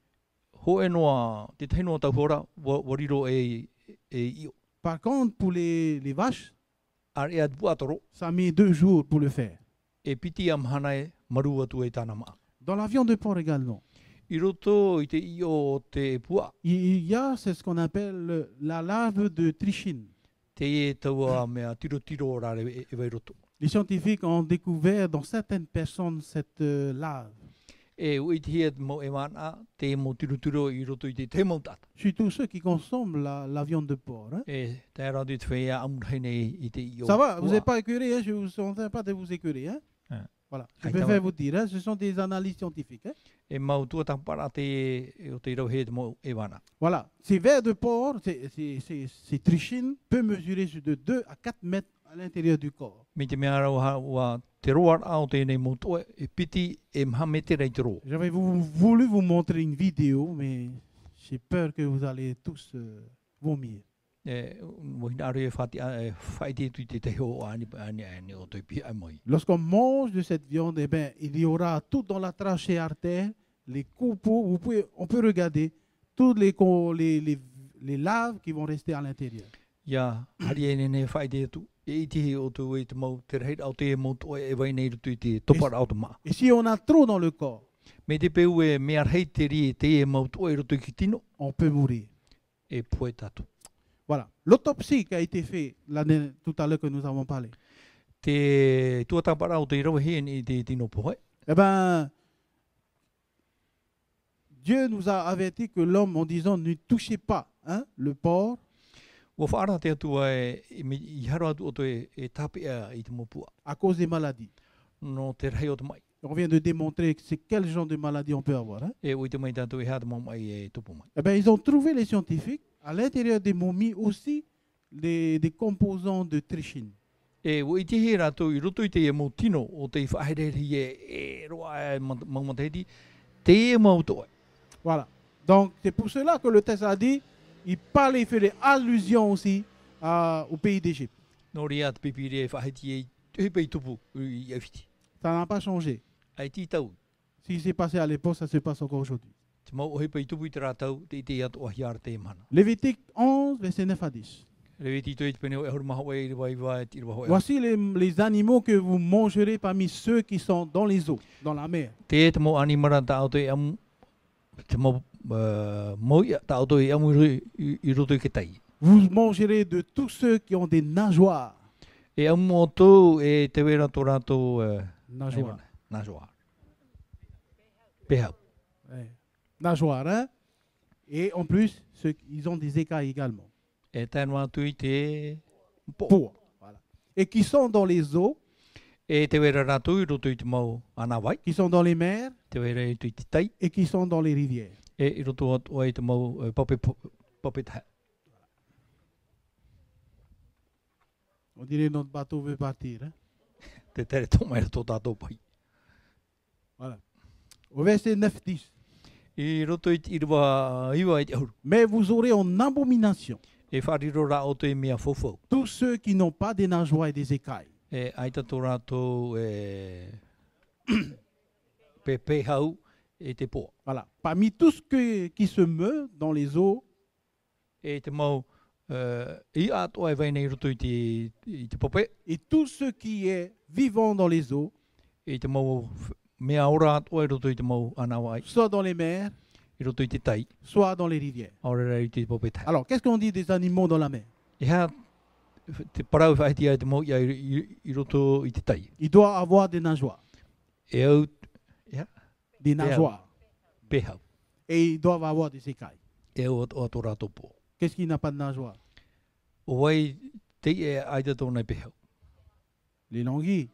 ho e noa, te teinoa tau hora, wariro e io. Par contre, pour les vaches, Ar e at pua toro, ça met 2 jours pour le faire. e piti am hana e maru atu e tāna maa. Dans la viande de porc également. I roto i te io te pua, Il y a c'est ce qu'on appelle la larve de trichine. te e taua mea tiro rare e vai roto. Les scientifiques ont découvert dans certaines personnes cette larve. E ui te hea mo e wana, te mo tiro i roto i te mau tata. Surtout ceux qui consomment la viande de porc. Hein. E te ara te whea amurheine i te io. Ça va, vous pua. n'êtes pas écœuré, hein, je ne vous en train pas de vous écœurer. Hein. Ah. Voilà, je Ah, ça préfère va. vous dire, hein, ce sont des analyses scientifiques. Hein. E mau tua tampara te o te rau he te mo e wana. Voilà, ces vers de porc, ces trichines, peuvent mesurer de 2 à 4 mètres à l'intérieur du corps. Me te mea rau wa te roar au tēnei mo toa e piti e mhame te rei te roa. J'avais voulu vous montrer une vidéo, mais j'ai peur que vous allez tous vomir. E wahina aru e whaiti tu te heo ani o toi pi ai moi. Lorsqu'on mange de cette viande, eh ben, il y aura tout dans la trachée artère, les copeaux, on peut regarder toutes les larves qui vont rester à l'intérieur. Ia, hari e nene whaiti tu. E iti o tu e te mau te rei au te mo toa e vai nei rutu i te topara au te maa. Et si on a trop dans le corps, Me te peu e mea rei te ri e te e mau toa e rutu i ki tino on peut mourir. e poe tatu. Voilà. L'autopsie qui a été faite tout à l'heure que nous avons parlé, Te tuatapara o te rawa hien i te tino poe. eh ben, Dieu nous a averti que l'homme, en disant ne touchez pas le porc, Wa whaara te atua i haro atu o to e tapea i te mopua. à cause des maladies. No te rei o te mai. On vient de démontrer que c'est quel genre de maladie on peut avoir. Hein. E ui te mai tatu e hea te mau mai e tupu mai. Eh ben, ils ont trouvé, les scientifiques, à l'intérieur des momies aussi, des composants de trichine. E ui te he rātou i roto i te e mau tino o te whahereri e roa e maumateheti, te e mau toe. Voilà. Donc, c'est pour cela que le texte a dit, il parle, il fait des allusions aussi au pays d'Égypte. No ria te pipiri e whaheti e tuhi pei tupu i awhiti. Ça n'a pas changé. Ai ti tau, Ce qui s'est passé à l'époque, ça se passe encore aujourd'hui. te mau ohi pei tupu i te rātou, te ite atu ahi ara te mana. Lévitique 11, verset 9 à 10. Rewe ti toi te pene o e horu maha wai i rewa i wai ti rewa hoa. Voici les animaux que vous mangerez parmi ceux qui sont dans les eaux, dans la mer. Te te mau animara ta auto e amu, te mau moia ta auto e amu i roto i ke tai. Vous mangerez de tous ceux qui ont des nageoires. E amu o tō e te wera tō rātou Nageoires. najoa. Pehau. Ouais. Nageoires, hein? Et en plus, ils ont des écailles également. E tēnu atu i te po. Pour. Voilà. et qui sont dans les eaux, E te wera rātou i roto i te mau ana wai. qui sont dans les mers Te wera i te tai. et qui sont dans les rivières. E i roto atu ai te mau pape taha. On dirait notre bateau veut partir. Hein? Te tere tō mai tō tātou pai. Voilà. Au verset 9-10. I roto i te irua iwa i te auru. Mais vous aurez en abomination E whariro rā o te mea fofo. tous ceux qui n'ont pas des nageoires et des écailles. E aita tō rātou e pe hau e te pō. Voilà. Parmi tous qui se meuvent dans les eaux, E te mau i ato ai vaina i roto i te pope. et tous ceux qui est vivant dans les eaux, E te mau mea ora ato ai roto i te mau ana wai. soit dans les mers, I roto i te tai. soit dans les rivières. Aurera i te pope taha. Alors, qu'est-ce qu'on dit des animaux dans la mer? E hea te parau whaiti ai te mau i roto i te tai. Il doit avoir des nageoires. E au Des nageoires. pehau. Et ils doivent avoir des écailles. E au ato rātou pō. Qu'est-ce qui n'a pas de nageoires? O wai te e aita tōna pehau. Les languilles,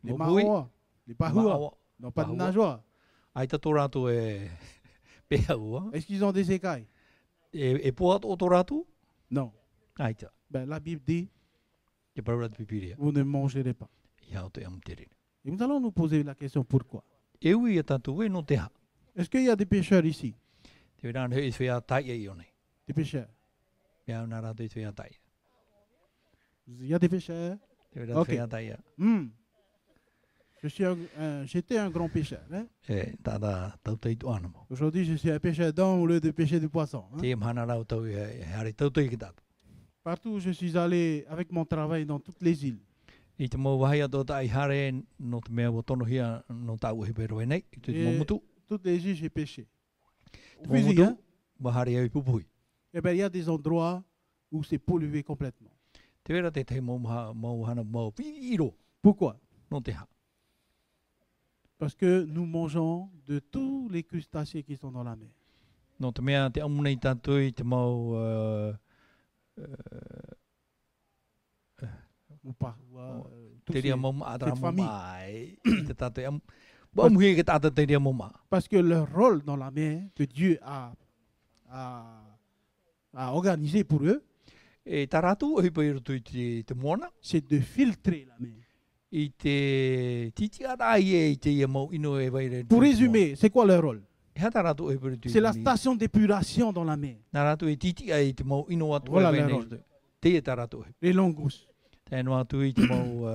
les Mopui, maoas, les pahua Maoa, n'ont pas de Pahua. nageoires. aita tō rātou e pehau. Est-ce qu'ils ont des écailles? E pō ato o tō rātou? Non. Aita. Ben, la Bible dit, Te parau rātou pipiria. vous ne mangerez pas. I hao te amutere. Et nous allons nous poser la question pourquoi. E ui a tātou e no te ha. Est-ce qu'il y a des pêcheurs ici? Te wera e whea tai e ione. Des pêcheurs? Mea una rātou e whea tai. Il y a des pêcheurs? Te wera Ok. whea tai a. Hmm. J'étais un grand pêcheur. Hein? E tāta tautei tu ana mo. Aujourd'hui, je suis un pêcheur d'hommes au lieu de pêcher du poisson. Hein? Te mhana rau tau e hare tautei ki tātou. Partout où je suis allé avec mon travail dans toutes les îles. I te mau wahai ato tai hare no te mea wa tono hia no tau he pero e nei. I te E- momutu. Toutes les îles, j'ai pêché. Au Te fusil, momutu. hein? Wahare au i pupuhi. Eh bien, il y a des endroits où c'est pollué complètement. Te wera te mau hana mau iro Pourquoi? no te ha. Parce que nous mangeons de tous les crustacés qui sont dans la mer. No te mea te amunei tātou i te mau Ou pas, tous te ces- ria mau maatara cette mau famille. mai. I te tātou am. Wamuhi ke tātou te ria mau maa. Parce que leur rôle dans la mer que Dieu a organisé pour eux, E tā rātou o hipa i roto i te moana. c'est de filtrer la mer. I te titi arai e i te ia mau ino e waire. Pour résumer, c'est quoi leur rôle? Hea tā rātou o hipa i roto i C'est la te station d'épuration dans la mer. Nā rātou e titi ai te mau ino atu Voilà e le waine rôle. roto. Te e tā rātou e. Les langoustes, Te no atu i te mau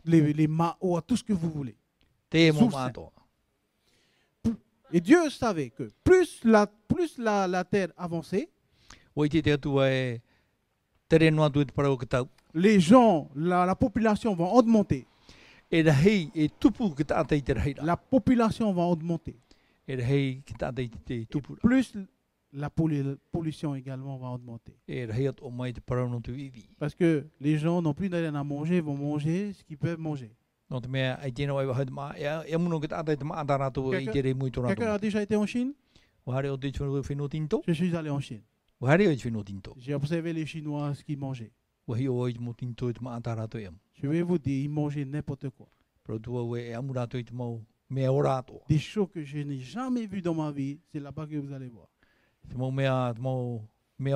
les maoas, tout ce que vous voulez. te e mau Source. mātoa. Et Dieu savait que plus la terre avançait, O i te atua e tere no atu e te parau ki tau. les gens, la population va augmenter. E rahei e tupu ki tātai te rahei. La population va augmenter. E rahei ki tātai te tupu. Plus la pollution également va augmenter. E rahei atu o mai te parau no tu iwi. Parce que les gens n'ont plus rien à manger, vont manger ce qu'ils peuvent manger. No te mea ai tēnā ai wahai te maa. E amuno ki tātai te maa tā rātou i te rei mui tō Quelqu'un a rātou. déjà été en Chine? Wahare o te whenua tinto. Je suis allé en Chine. Wahare o i te whenua tinto. J'ai observé les Chinois ce qu'ils mangeaient. Wahi o i te mo tinto i te maa tā rātou e amu. Je vais vous dire, ils mangeaient n'importe quoi. Pero tua ue e amu rātou i te mau mea o rātou. Des choses que je n'ai jamais vues dans ma vie, c'est là-bas que vous allez voir. Te mau mea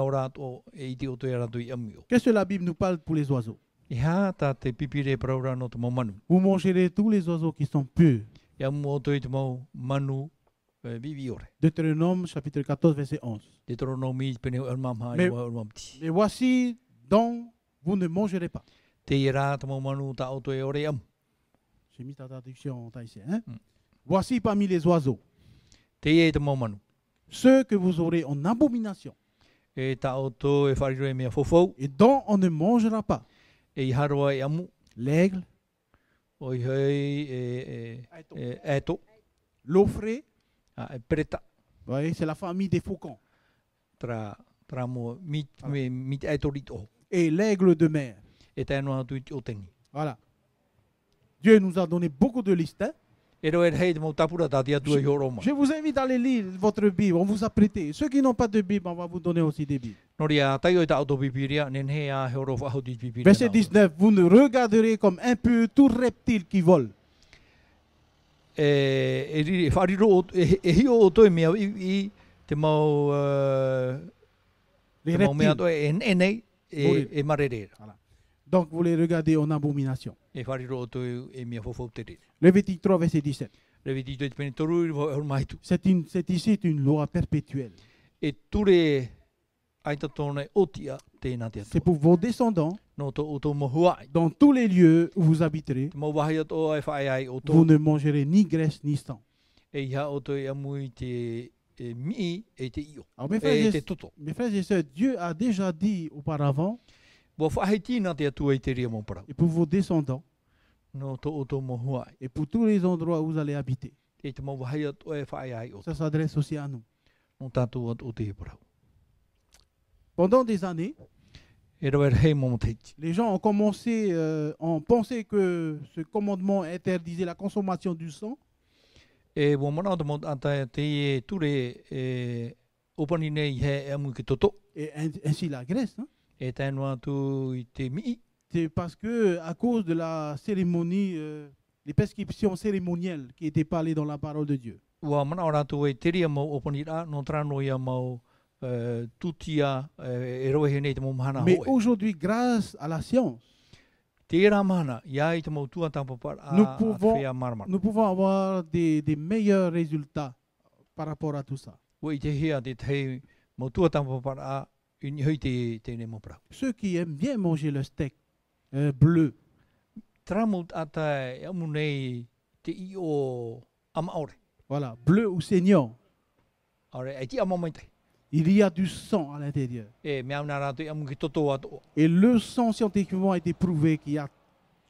o rātou e i te o toi rātou i amu. Qu'est-ce que la Bible nous parle pour les oiseaux? I hā tā te pipire paraura no te mau manu. Vous mangerez tous les oiseaux qui sont purs. I amu o toi te mau manu vivi ore. Deutéronome chapitre 14 verset 11. Deuteronomi pene o mamha i Mais- o mamti. Mais voici dont vous ne mangerez pas. Te i rā te mau manu tā o toi ore amu. J'ai mis ta traduction en tahitien. Hein? Mm. Voici parmi les oiseaux Te i e te mau manu. ceux que vous aurez en abomination E tā o toi e whariro e mea fofou. et dont on ne mangera pas. E i haroa e amu. L'aigle, O i hei e eto. l'ofré, E pereta. vous voyez, c'est la famille des faucons. Tra mo mit eto rito. Et l'aigle de mer. E tēnu atu i te o tengi. Voilà. Dieu nous a donné beaucoup de listes. Hein? E roe hei te mau tapura tā tia tua i horoma. Je vous invite à aller lire votre Bible, on vous a prêté. Ceux qui n'ont pas de Bible, on va vous donner aussi des Bibles. Nori a tai oi ta auto pipiria, nen he a he oro whaho di pipiria. Verset 19, vous ne regarderez comme impur tout reptile qui vole. E riri, whariro e hio o toi mea i te mau Les te mau mea reptiles. toi e nei Mourir. e marerera. Voilà. Donc vous les regardez en abomination. E whariro o toi e mea fofo te re. Lévitique 3, verset 17. Reviti toi te pene toru i ho maitu. C'est ici une loi perpétuelle. E ture aita tōne otia tēnā te C'est atua. pour vos descendants, No to o tō mohuai. dans tous les lieux où vous habiterez, Te mau wahi ato e whae ai o vous tō. ne mangerez ni graisse ni sang. E iha o toi amui te mii e te io. Alors mes E te toto. frères et sœurs, Dieu a déjà dit auparavant, Wa whahe tīna te atua i te ria mō parau. et pour vos descendants, No to o tō mohuai. et pour tous les endroits où vous allez habiter. E te mau wahi ato e whae ai o. Ça s'adresse aussi à nous. No tātou ato o te he parau. Pendant des années, E rawer hei mō te iti. les gens ont pensé que ce commandement interdisait la consommation du sang. E wa mana o te mō ata te e ture e opani nei he e amu ki toto. Et ainsi la graisse. Hein. E tēnu atu i te mii. C'est parce que à cause de la cérémonie, les prescriptions cérémonielles qui étaient parlées dans la parole de Dieu. Wa mana o rātou e te ria mau opani rā, no trano ia mau tutia e roe he nei te mau mahana Mais hoe. aujourd'hui, grâce à la science, Te rā mahana, ia i te mau tua tāpapar a Nous pouvons- whea maramara. nous pouvons avoir des meilleurs résultats par rapport à tout ça. Wa i te hea te tei mau tua tāpapar a i ni hui te ne mau parau. Ceux qui aiment bien manger le steak bleu, Tramut ata e amu nei te i o ama ore. voilà, bleu ou saignant, Ore, e ti ama mai tei. il y a du sang à l'intérieur. E mea una rātou i amu ki toto ato. Et le sang scientifiquement a été prouvé qu'il y a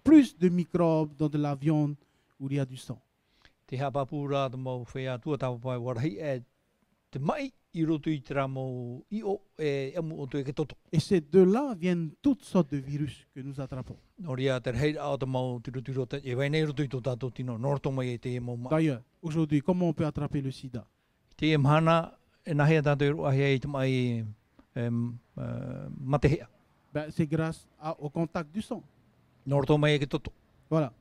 plus de microbes dans de la viande où il y a du sang. Te hea papura te mau whea tua tāpapai warahi e te mai i roto i tera mau i o e amu o tu e ke toto. Et c'est de là viennent toutes sortes de virus que nous attrapons. Noria te rei ao te mau tiro te e wai nei roto i tō tātou tino. Norto mai e te e mau ma. D'ailleurs, aujourd'hui, comment on peut attraper le sida? Te e mahana e nahea tātou i roa hea i te mai matehea. Ben, c'est grâce au contact du sang. Norto mai e ke toto. Voilà.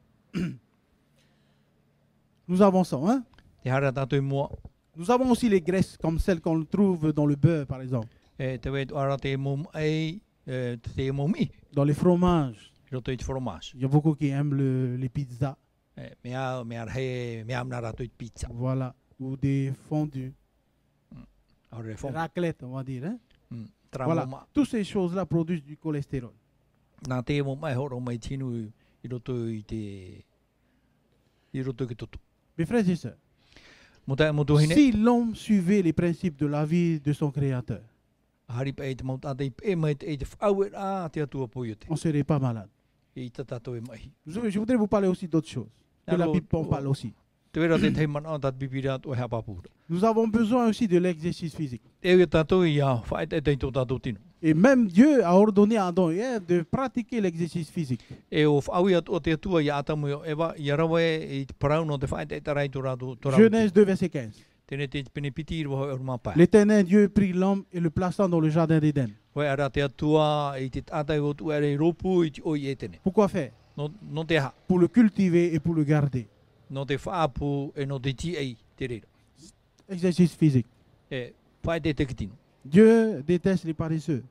Nous avançons. Hein? Te hara tātou i mua. Nous avons aussi les graisses, comme celles qu'on trouve dans le beurre, par exemple, E te wei ara te e mau mai te e mau mi. dans les fromages. I roto i te fromage. Il y a beaucoup qui aiment les pizzas, Mea hei, mea amna rātou i te pizza. voilà, ou des fondus, Aore e whong. raclette, on va dire. Hein? Tra Voilà. mau ma. Toutes ces choses-là produisent du cholestérol. Nā te mo mai horo mai tinu i roto i te i roto i ke toto. Mes frères et sœurs, Mo tai mo tuhine si l'homme suivait les principes de la vie de son Créateur, hari pa e te mau tātai e mai te whau e rā te atua poi o te. on ne serait pas malade. I ta tātou e mai. Je voudrais vous parler aussi d'autres choses, que la Bible en parle aussi. Te wera te tei mana o tat bibira o hea papura. Nous avons besoin aussi de l'exercice physique. E ue tātou i a whae te tei tō tātou tino. Et même Dieu a ordonné à Adam et Ève de pratiquer l'exercice physique. E o whau i o te atua i a atamu o ewa i arawa e i te parau no te whae te tarai tō rātou. Genèse 2, verset 15. Tēne te pene piti i roho e orma pai. L'Éternel Dieu prit l'homme et le plaça dans le jardin d'Éden. Hoi ara te atua i te tātai o tu ere ropu i te oi e tene. Pourquoi faire? No te ha. Pour le cultiver et pour le garder. No te whaapu e no te ti ei te reira. Exercice physique. E whae te te kitino. Dieu déteste les paresseux.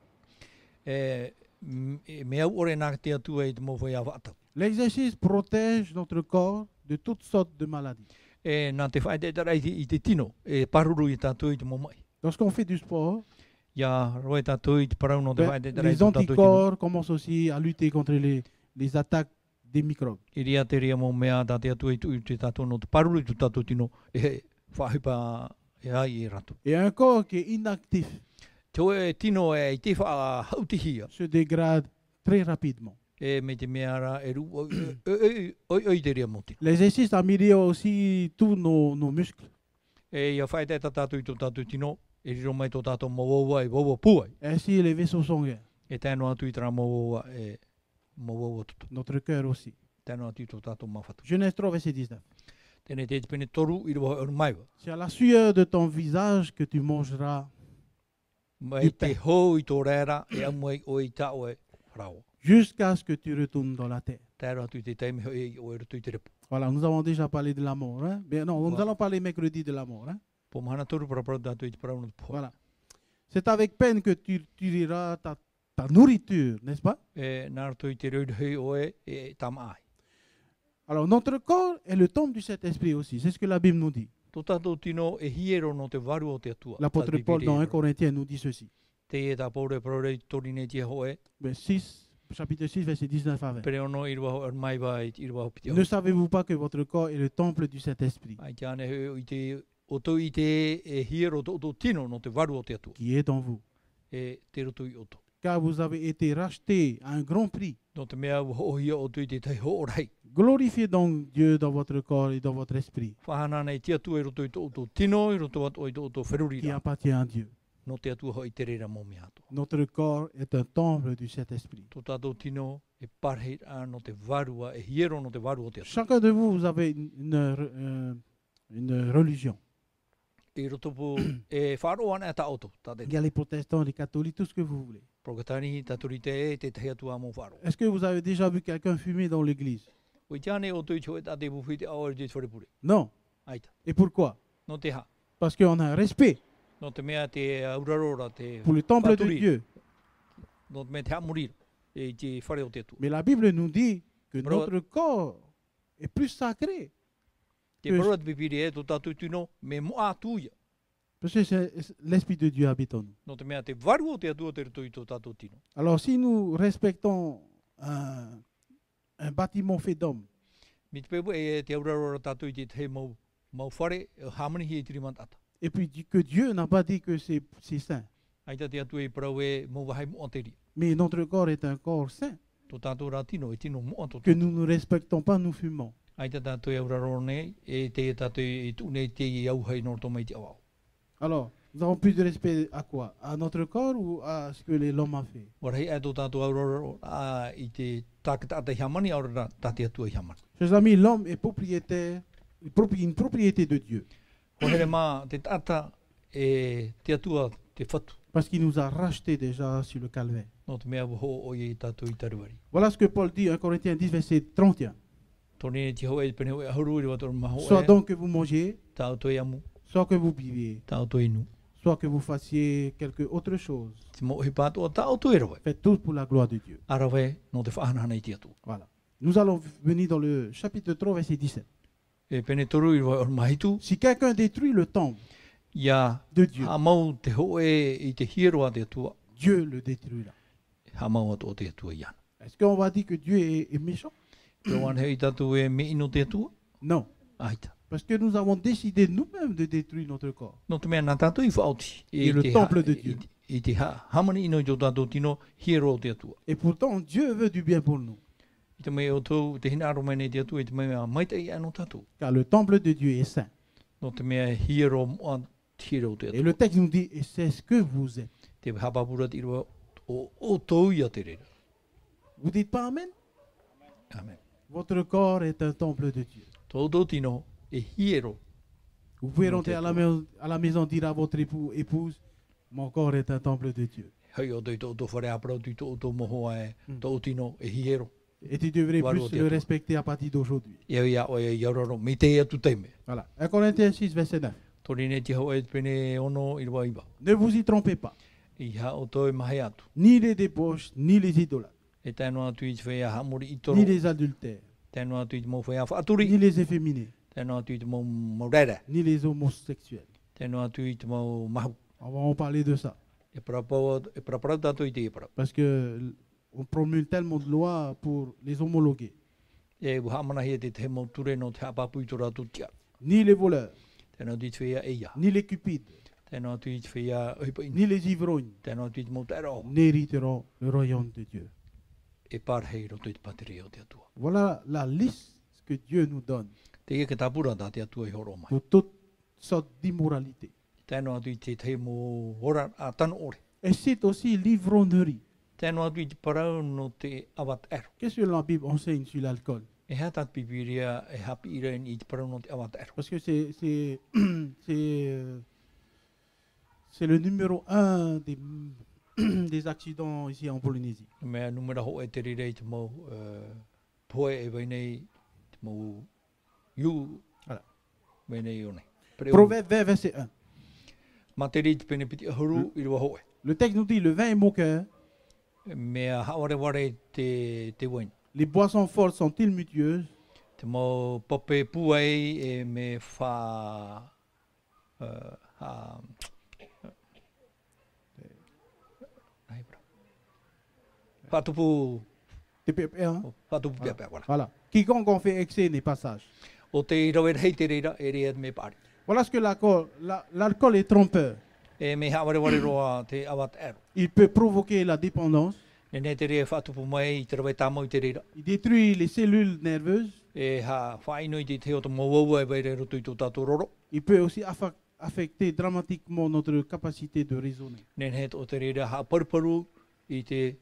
Me au ore nā te atua i te mōwhai a wātau. L'exercice protège notre corps de toutes sortes de maladies. E nā te whae te tarai i te tino. E paruru i tātou i te mōmai. Lorsqu'on fait du sport, Ia roe tātou i te parau no te whae te tarai les i tātou i tino. anticorps commencent aussi à lutter contre les attaques des microbes. I ria te ria mō mea tā te atua i tu i te tātou no te paruru i tu tātou tino. E whahipa e ai e rato. Et un corps qui est inactif Te oe tino e i te wha hautihia. se dégrade très rapidement. E me te mea ra e ru oi te ria mō tino. L'exercice améliore aussi tous nos muscles. E ia whae te tātou i tō tātou tino. E riro mai tō tātou mawawa e wawa puai. Ainsi, les vaisseaux sanguins, E tēnu atu i tera mawawa e mawawa tutu. notre cœur aussi. Tēnu atu i tō tātou mawhatu. Genèse 3, verset 19. Tēnei te pene toru i roa o maiwa. C'est à la sueur de ton visage que tu mangeras Mai te hou i tō rēra e amuai o i tā oe rao. jusqu'à ce que tu retournes dans la terre. Tēra atu i te teime hoi o e rutu i te repu. Voilà, nous avons déjà parlé de la mort. Hein? Bien, non, nous Voilà. allons parler mercredi de la mort. Hein? Po mahana toru parapara tātou i te parau no te poa. Voilà. C'est avec peine que tu tireras ta nourriture, n'est-ce pas? E nā rato i te reu hoi oe e tama ai. Alors, notre corps est le temple du Saint-Esprit aussi. C'est ce que la Bible nous dit. Tō tātou tino e hiero no te varu o te atua. L'apôtre Paul, dans 1 Corinthiens, nous dit ceci. Te e tā paure parore torine tia hoe. Chapitre 6, verset 19 à 20. Pere ono i roa o maiwa i roa o piti Ne savez-vous pas que votre corps est le temple du Saint-Esprit Ai te ane hoi i te oto i te e hiero o tino no te varu o te atua. qui est en vous? E te roto i oto. Car vous avez été rachetés à un grand prix. No te mea hohia o tui te tai hoorai. Glorifiez donc Dieu dans votre corps et dans votre esprit, Whahana nei te atua i roto i tō tino, i roto atu i tō wheruri qui rā. appartient à Dieu. No te atua hoi te reira mō mea ato. Notre corps est un temple du Saint-Esprit. Tō tātou tino e parhei a no te varua, e hiero no te varu o te atua. Chacun de vous, vous avez une religion. I roto po e wharoa ana ta auto, ta te Il y a les protestants, les catholiques, tout ce que vous voulez. prokatani, ta turite e te te atua mō wharo. Est-ce que vous avez déjà vu quelqu'un fumer dans l'église? Oi te ane o tui choe ta te buwhi te aore te wharepure. Non. Aita. Et pourquoi? No te ha. Parce qu'on a un respect No te mea te aurarora te... pour le temple de Paturi. Dieu. No te mea te hamurira. E te whare o te atua. Mais la Bible nous dit que Bro- notre corps est plus sacré. Te que- paroa te pipiri e, tō tātou tino, me moa atuia. Parce que l'Esprit de Dieu habite en nous. No te mea te varu o te atua te roto i tō tātou tino. Alors si nous respectons un bâtiment fait d'hommes, Mi te pepu e te aurarora tātou i te te mau whare, hamani hi e tiri mantata. et puis que Dieu n'a pas dit que c'est saint, Aita te atua i parau e mau wahai moa te ri. mais notre corps est un corps saint, Tō tātou rā tino, e tino moa tō que nous ne respectons pas, nous fumons. Aita tātou e aurarora nei, e te tātou i tūnei te i auhai nor tō mai te awau. Alors, nous avons plus de respect à quoi? À notre corps ou à ce que l'homme a fait? Warahei e tō tātou aurarora i te tākata te hiamani, aurara tā te atua hiamani. Chers amis, l'homme est propriétaire, une propriété de Dieu, Ko here mā te tata e te atua te whatu. parce qu'il nous a rachetés déjà sur le calvaire. No te mea woho o i tātou i taruari. Voilà ce que Paul dit, 1 Corinthiens 10, verset 31. Tōne te hoa e pene hoa ahuru i watoru maho Soit e, donc que vous mangiez, tāu toi amu, soit que vous buviez, tāu toi inu. soit que vous fassiez quelque autre chose. Te mo hi pātua tāu toi rawe. Faites tout pour la gloire de Dieu. Arawe no te whahanahana i te atua. Voilà. Nous allons venir dans le chapitre 3, verset 17. E pene toru i roa or mahitu, Si quelqu'un détruit le temple ia de Dieu, ha mau te hoe i te hiroa te atua, Dieu le détruira. ha mau atu o te atua iana. Est-ce qu'on va dire que Dieu est méchant? Te wan hei tātou e me ino te atua, Non. aita. Parce que nous avons décidé nous-mêmes de détruire notre corps. No te mea nā tātou i whaoti. Et le temple de Dieu. I te hamani ino i tō tātou tino, hiro o te atua. Et pourtant, Dieu veut du bien pour nous. I te mea o tō, te hina aro mai nei te atua, i te mea maita i anō tātou. Car le temple de Dieu est saint. No te mea hiro moa hiro o te Et atua. le texte nous dit, et c'est ce que vous êtes. Te hapapura te iroa o tō ia te rera. Vous dites pas Amen? Amen. Votre corps est un temple de Dieu. Tō tino e hiro. Vous pouvez Non, rentrer t'es à la maison, dire à votre épouse, mon corps est un temple de Dieu. Hei o tō whare aprau tui tō moho ai, tō tino e hiro. Et tu devrais Voilà, plus t'es le à toi. respecter à partir d'aujourd'hui. Ia ia o e iauraro, me te atu teime. Voilà. 1 Corinthiens 6, verset 9. Torine te hau e pene ono i roa iwa. Ne vous y trompez pas. I ha o tō e mahe atu. Ni les débauches, ni les idolâtres, E tēnō atu i te whea hamuri i toro. ni les adultères, Tēnō atu i te mō whea whaaturi. ni les efféminés, Tēnō atu i te mō maurere. ni les homosexuels. Tēnō atu i te mō mahu. On va en parler de ça. E paraparau tātou i te e parau. Parce que on promulgue tellement de lois pour les homologuer. E uhamana hia te te mō ture no te hapapu i tō rātou tia. Ni les voleurs, Tēnō atu i te whea eia. ni les cupides, Tēnō atu i te whea oipa ina. ni les ivrognes Tēnō atu i te mō tēro. n'hériteront le royaume de Dieu. E pārhei roto i te pateri o te atua. Voilà la liste que Dieu nous donne Te ia ke tāpura tā te atua i horo mai. pour toute sorte d'immoralité. Tēnō atu i te te mō ora a tano ore. Et c'est aussi l'ivrognerie. Tēnō atu i te parau no te awat ero. Qu'est-ce que la Bible enseigne sur l'alcool? E hatat pipiria e hapi ira in it paranot awat ero. Parce que c'est le numéro 1 des accidents ici en Polynésie. Mea numera ho e te rei te mau poe e vai nei te mau you. Voilà. Vai nei o nei. Proverbe 20, verset 1. Ma te rei te pene piti ahuru i rua hoe. Le texte nous dit, le vin est moqueur, Mea haware ware te wain. les boissons fortes sont tumultueuses, Te mau pope puai e me fa Fatupu hein? Fatupu pia voilà. Voilà. Quiconque en fait excès n'est pas sage. O te irawe hei te reira e rea me pari. Voilà ce que l'alcool est trompeur. E me haware ware roa te awat ero. Il peut provoquer la dépendance, Ne te rea fatupu mai i te rawe tamo i te reira. il détruit les cellules nerveuses, E ha whaino i te te o te mawaua e waire roto i tō tātou roro. il peut aussi affecter dramatiquement notre capacité de raisonner. Nen he o te reira ha paruparu i te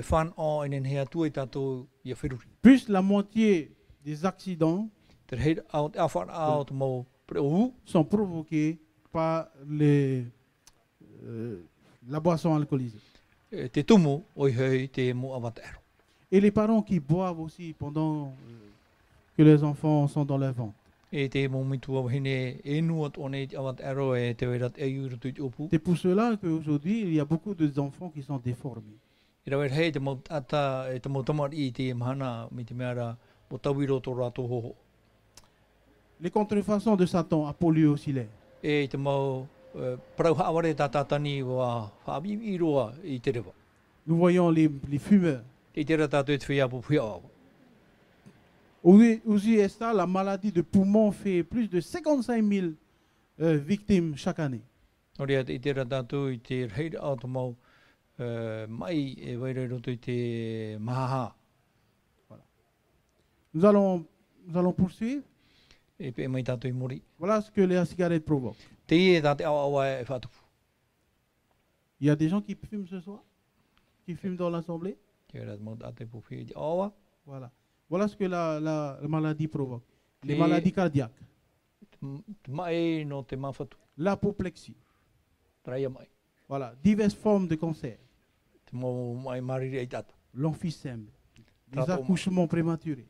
whan o e nen he atua i tātou i a whiruri. Plus la moitié des accidents Te reira au te awhara au te mau preu sont provoqués par la boisson alcoolisée. te tumu o i hei te mo awat ero. Et les parents qui boivent aussi pendant que les enfants sont dans leur ventre. E te mo mitu au hene e nuat o nei te awat ero e te weirat e uru tui te upu. C'est pour cela qu'aujourd'hui, il y a beaucoup d'enfants qui sont déformés. I rawe hei te mo ata e te mo tamar i te mahana mi te meara o tawiro tō rātou hoho. Les contrefaçons de Satan a pollué aussi l'air. E te mau parau haaware tātātani wa whaabi i roa i te rewa. Nous voyons les fumeurs. I te rata te whia po whia awa. Aux USA, la maladie de poumon fait plus de 55 000 victimes chaque année. Orea i te rata i te reira au te mau mai e waire roto i te mahaha. Nous allons poursuivre. E pe mai tātou i mori. Voilà ce que la cigarette provoque. Te i e tāte awa awa e whātupu. Il y a des gens qui fument ce soir, qui fument dans l'assemblée. Te rata mau tāte po whia i te awa. Voilà. Voilà ce que la maladie provoque. Les Et- maladies cardiaques, Te mai no te mawhatu. l'apoplexie, Traia mai. voilà, diverses formes de cancer, Te mau mai mariri ai tata. l'emphysème, les Trato- accouchements prématurés,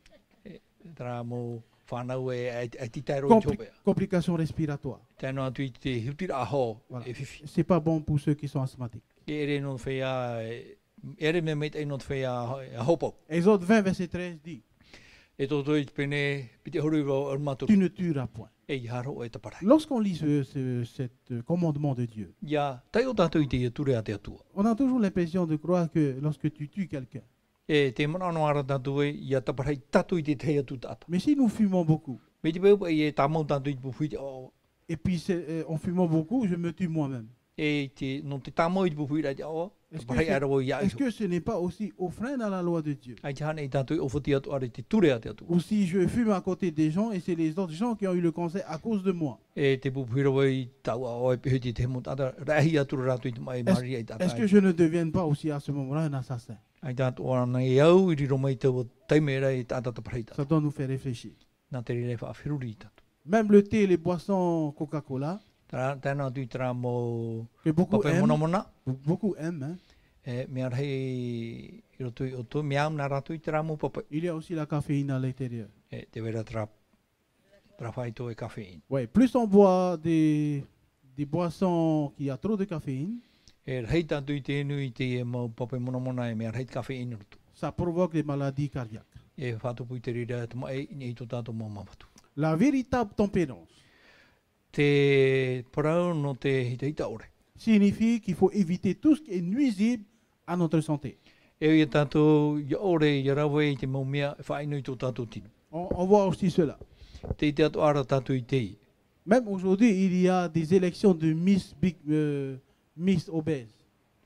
Tra mo whanau e titairo i tōpea. complications respiratoires. Tēnā atu i te hiutira aho Voilà. e whiwhi. C'est pas bon pour ceux qui sont asthmatiques. E ere no whea, ere me meit e no whea a hopo. Exode 20, verset 13 dit, E tōtoi i te pene pite horu i rau armatu. tu ne tueras point. E i haro e te parai. Lorsqu'on lit cet commandement de Dieu, Ia, tai o tātou i te ture a te atua. on a toujours l'impression de croire que lorsque tu tues quelqu'un, E te manano ara tātou e, ia taparai tātou i te te atu tāta. mais si nous fumons beaucoup, Me te pēupa i e tā mau tātou i te puwhi te o. et puis en fumant beaucoup, je me tue moi-même. E te, no te tā mau i te puwhi rai te o. Est-ce que Taparai c'est- ara o i Est-ce aiho. que ce n'est pas aussi offrande à la loi de Dieu? Ai te hane i tātou i ofoti atu ara i te ture a te atua. Ou si je fume à côté des gens et c'est les autres gens qui ont eu le cancer à cause de moi. E te puwhi rau i tau a o e pehuti te mo tāta rahi atu rātou i te mai mari ai tātai. Est-ce que je ne devienne pas aussi à ce moment-là un assassin? Ai tātou ora nei au i riro mai tau taimera i tāta taparai tātou. Ça doit nous faire réfléchir. Nā te rire whaafiruri i tātou. Même le thé et les boissons Coca-Cola, Tēnā atu i tērā mō que beaucoup papai mona aiment, mona. beaucoup aiment, hein. E mea rei i roto i oto, mea am nā rātou i tērā mō papai. Il y a aussi la caféine à l'intérieur. E te wera tērā whaito e kawhein. Ouais, plus on boit des boissons qui a trop de caféine, E rei tātou i tēnu i te e mō papai mona mona e mea rei kawhein roto. ça provoque des maladies cardiaques. E whātupu i te rira te mai i tō tātou mō mawhatu. La véritable tempérance Te parau no te hita ore. signifie qu'il faut éviter tout ce qui est nuisible à notre santé. E ia tātou ia ore i rawe i te mau mea e whaino i tō tātou tinu. On voit aussi cela. Te i te atu ara tātou i te i. Même aujourd'hui, il y a des élections de Miss obèse.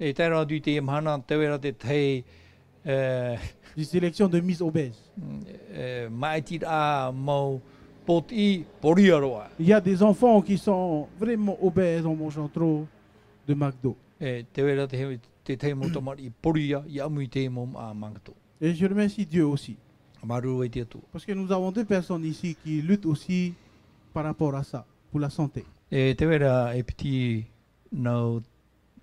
E tērā atu i te imhana te wera te tei Des élections de Miss obèse. mai tira mau pot i pori aroa. Il y a des enfants qui sont vraiment obèses en mangeant trop de McDo. E te wera te tei mo tamari i pori a i amu i te mo a mangato. Et je remercie Dieu aussi. Maru e te atu. Parce que nous avons deux personnes ici qui luttent aussi par rapport à ça, pour la santé. E te wera e piti nau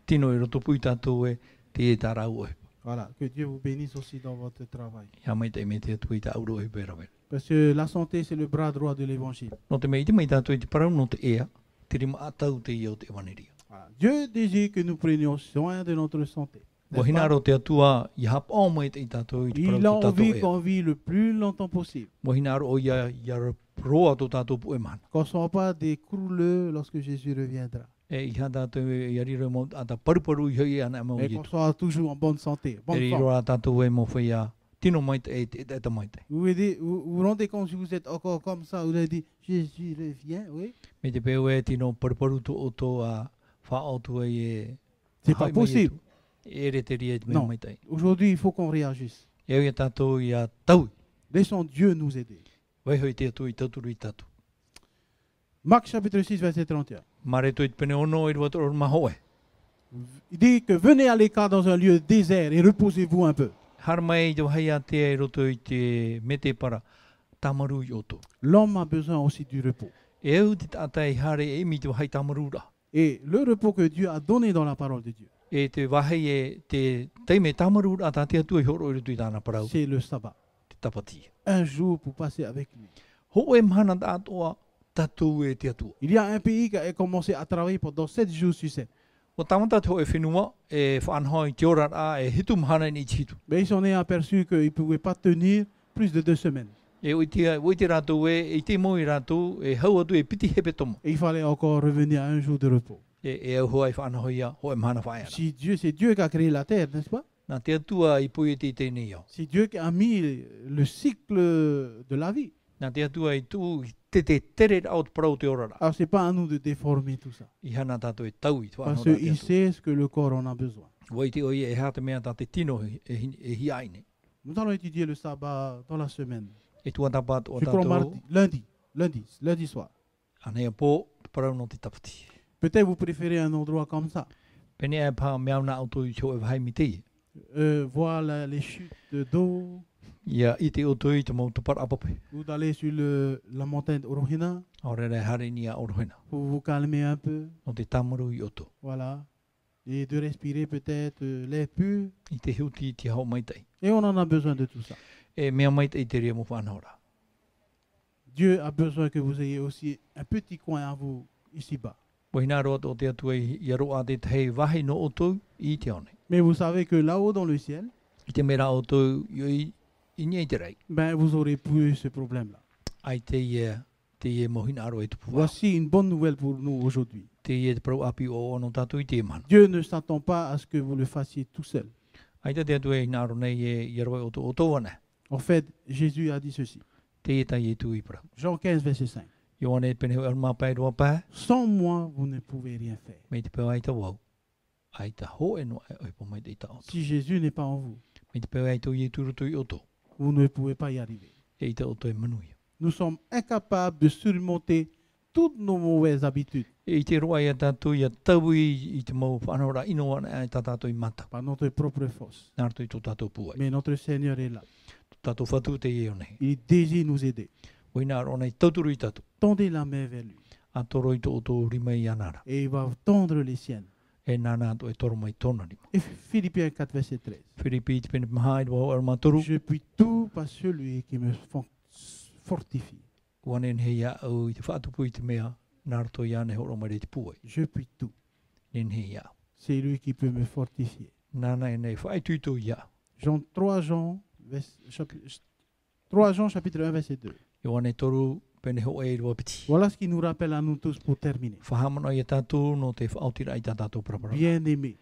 tino e roto pui tātou e te tarau e. Voilà, que Dieu vous bénisse aussi dans votre travail. Ia mai te me te atu i ta auro e pera wera. Parce que la santé, c'est le bras droit de l'évangile. No te mei te mai tātou i te parau no te ea, te rima atau te iau te waniria. Voilà. Dieu désire que nous prenions soin de notre santé. N'est-ce Wahina pas? ro te atua i hap o mai te i tātou i te parau Il a tu tātou envie ea. qu'on vit le plus longtemps possible. Wahina ro o ia roa tu tātou pu e mana. Qu'on ne soit pas des crouleux lorsque Jésus reviendra. E i ha tātou i arira mo ata paruparu i hoi ana mo Et i qu'on soit toujours en bonne santé, E bonne i forme. roa tātou e mo whaia tino mai te e te eta mai te. Vous rendez compte si vous êtes encore comme ça, vous avez dit Jésus revient, oui. Me te peo e tino paruparu tu o tō a wha tu e C'est pas possible. E re te ria te me Non. mai te. Aujourd'hui, il faut qu'on réagisse. E ia tātou i a tau. Laissons Dieu nous aider. Wai hoi te atu i tauturu i tātou. Marc chapitre 6, verset 31. Mare tu i te pene ono i rua tō mahoe. Il dit que venez à l'écart dans un lieu désert et reposez-vous un peu. Har mai i te wahai a te e roto i te mete para tamaru i oto. L'homme a besoin aussi du repos. E au te tata i hare e mi te wahai tamaru ra. Et le repos que Dieu a donné dans la parole de Dieu, E te wahai e te teime tamaru ra ta te atu i horo i roto i tāna parau. c'est le sabbat. Te tapati. Un jour pour passer avec lui. Ho e mahana ta atoa tatu e te atua. Il y a un pays qui a commencé à travailler pendant 7 jours sur 7. O tamata te ho e whenua e whaanhoi te ora a e hitu mahana ni titu. Mais ils s'en est aperçu qu'ils ne pouvaient pas tenir plus de 2 semaines. E oi te rātou e te mo i rātou e hau atu e piti hepe tomo. Et il fallait encore revenir à un jour de repos. E au hoa i whaanhoi a ho e mahana whaeana. Si Dieu, c'est Dieu qui a créé la terre, n'est-ce pas? Nā te atua i pui e te tēnei au. C'est Dieu qui a mis le cycle de la vie. Nā te atua i tū te tere au te parau te ora ra. Alors, ce n'est pas à nous de déformer tout ça. I hana tātou e tau i te Parce whanau rā te qu'il atua. sait ce que le corps en a besoin. Wai te oi e hea te mea tā te tino e hi aine. Nous allons étudier le sabbat dans la semaine. E tua tapat o Je crois tātou lundi soir. anea pō parau no te tapati. Peut-être vous préférez un endroit comme ça. Pene e pā meauna auto i tō e wahai mi te i. Voir les chutes d'eau, Ia i te oto i te mau tupar apape. ou d'aller sur la montagne d'Orohina Aore rei hare ni a orohena. pour vous calmer un peu. No te tamaru i oto. Voilà. Et de respirer peut-être l'air pur. I te hiuti i te hau mai tei. Et on en a besoin de tout ça. E mea mai tei te rea mo whanahora. Dieu a besoin que vous ayez aussi un petit coin à vous ici-bas. Wahina roa o te atua i aroa te hei wahi no oto i te one. Mais vous savez que là-haut dans le ciel, I te mera oto i nei te rei. ben vous aurez plus ce problème-là. Ai te ie mohina aro e tupu wā. Voici une bonne nouvelle pour nous aujourd'hui. Te ie te parau api o ono tātou i te mana. Dieu ne s'attend pas à ce que vous le fassiez tout seul. Ai te atua i naro nei i aroa oto oto ane. En fait, Jésus a dit ceci. Te ie tai e tu i parau. Jean 15, verset 5. Ioane e pene hoi arma pai roa pai. Sans moi, vous ne pouvez rien faire. Mei te peo ai ta wau. Ai ta ho e no ai oi po mai te i ta oto. Si Jésus n'est pas en vous, Mei te peo ai tau i e turutu i oto. vous ne pouvez pas y arriver. E i ta oto e manui. Nous sommes incapables de surmonter toutes nos mauvaises habitudes E i te roa i a tātou i a tau i te mau whanora ino ana ai tā tātou i mata. par notre propre force. Nārtu i tō tātou puai. Mais notre Seigneur est là. Tō tātou whatu te i nei. Il désire nous aider. Wina aro nei tauturu i tātou. Tendez la main vers lui. A toro i tō tō rima i anara. Et il va tendre les siennes. E nāna to e toro mai tōna rima. Et Philippiens 4, verset 13. Whiripi i te pene maha i wau arma toru. Je puis tout par celui qui me fortifie. Wane hei a au i te whaatupu i te mea. Nārto i ane horo mai re te puai. Je puis tout. Nen hei a. C'est lui qui peut me fortifier. Nāna e nei whaituito i a. 3 Jean, chapitre 1, verset 2. I wane toru pene ho e rua piti. Voilà ce qui nous rappelle à nous tous pour terminer. Whahamana i a tātou no te whautira i tā tātou prapara. Bien-aimé.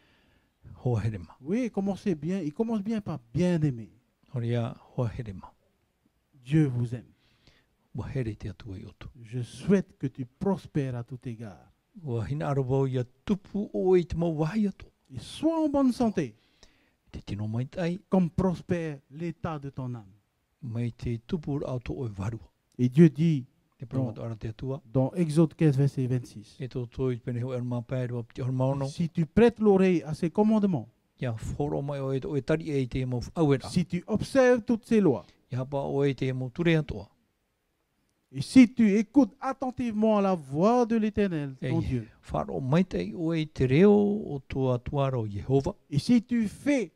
Hoa herema. Oui, commencez bien. Il commence bien par bien-aimé. Horia hoa herema. Dieu vous aime. Wa here te atua i otu. Je souhaite que tu prospères à tout égard. Wa hina arobo i a tupu o i te mau wahi atu. Et sois en bonne santé, Te tino mai tai, comme prospère l'état de ton âme. mai te tupu au to o varua. Et Dieu dit Te pramatu ara te atua. dans Exode 15, verset 26, E tō tō i pene ho erma pai rua piti hormono. si tu prêtes l'oreille à ses commandements, Ia whoro mai o e tari e te mo awera. si tu observes toutes ses lois, I hapa o e te mo ture atoa. Et si tu écoutes attentivement la voix de l'Éternel, ton Ei, Dieu, wharo mai te o e te reo o tua tuaro Jehova. et si tu fais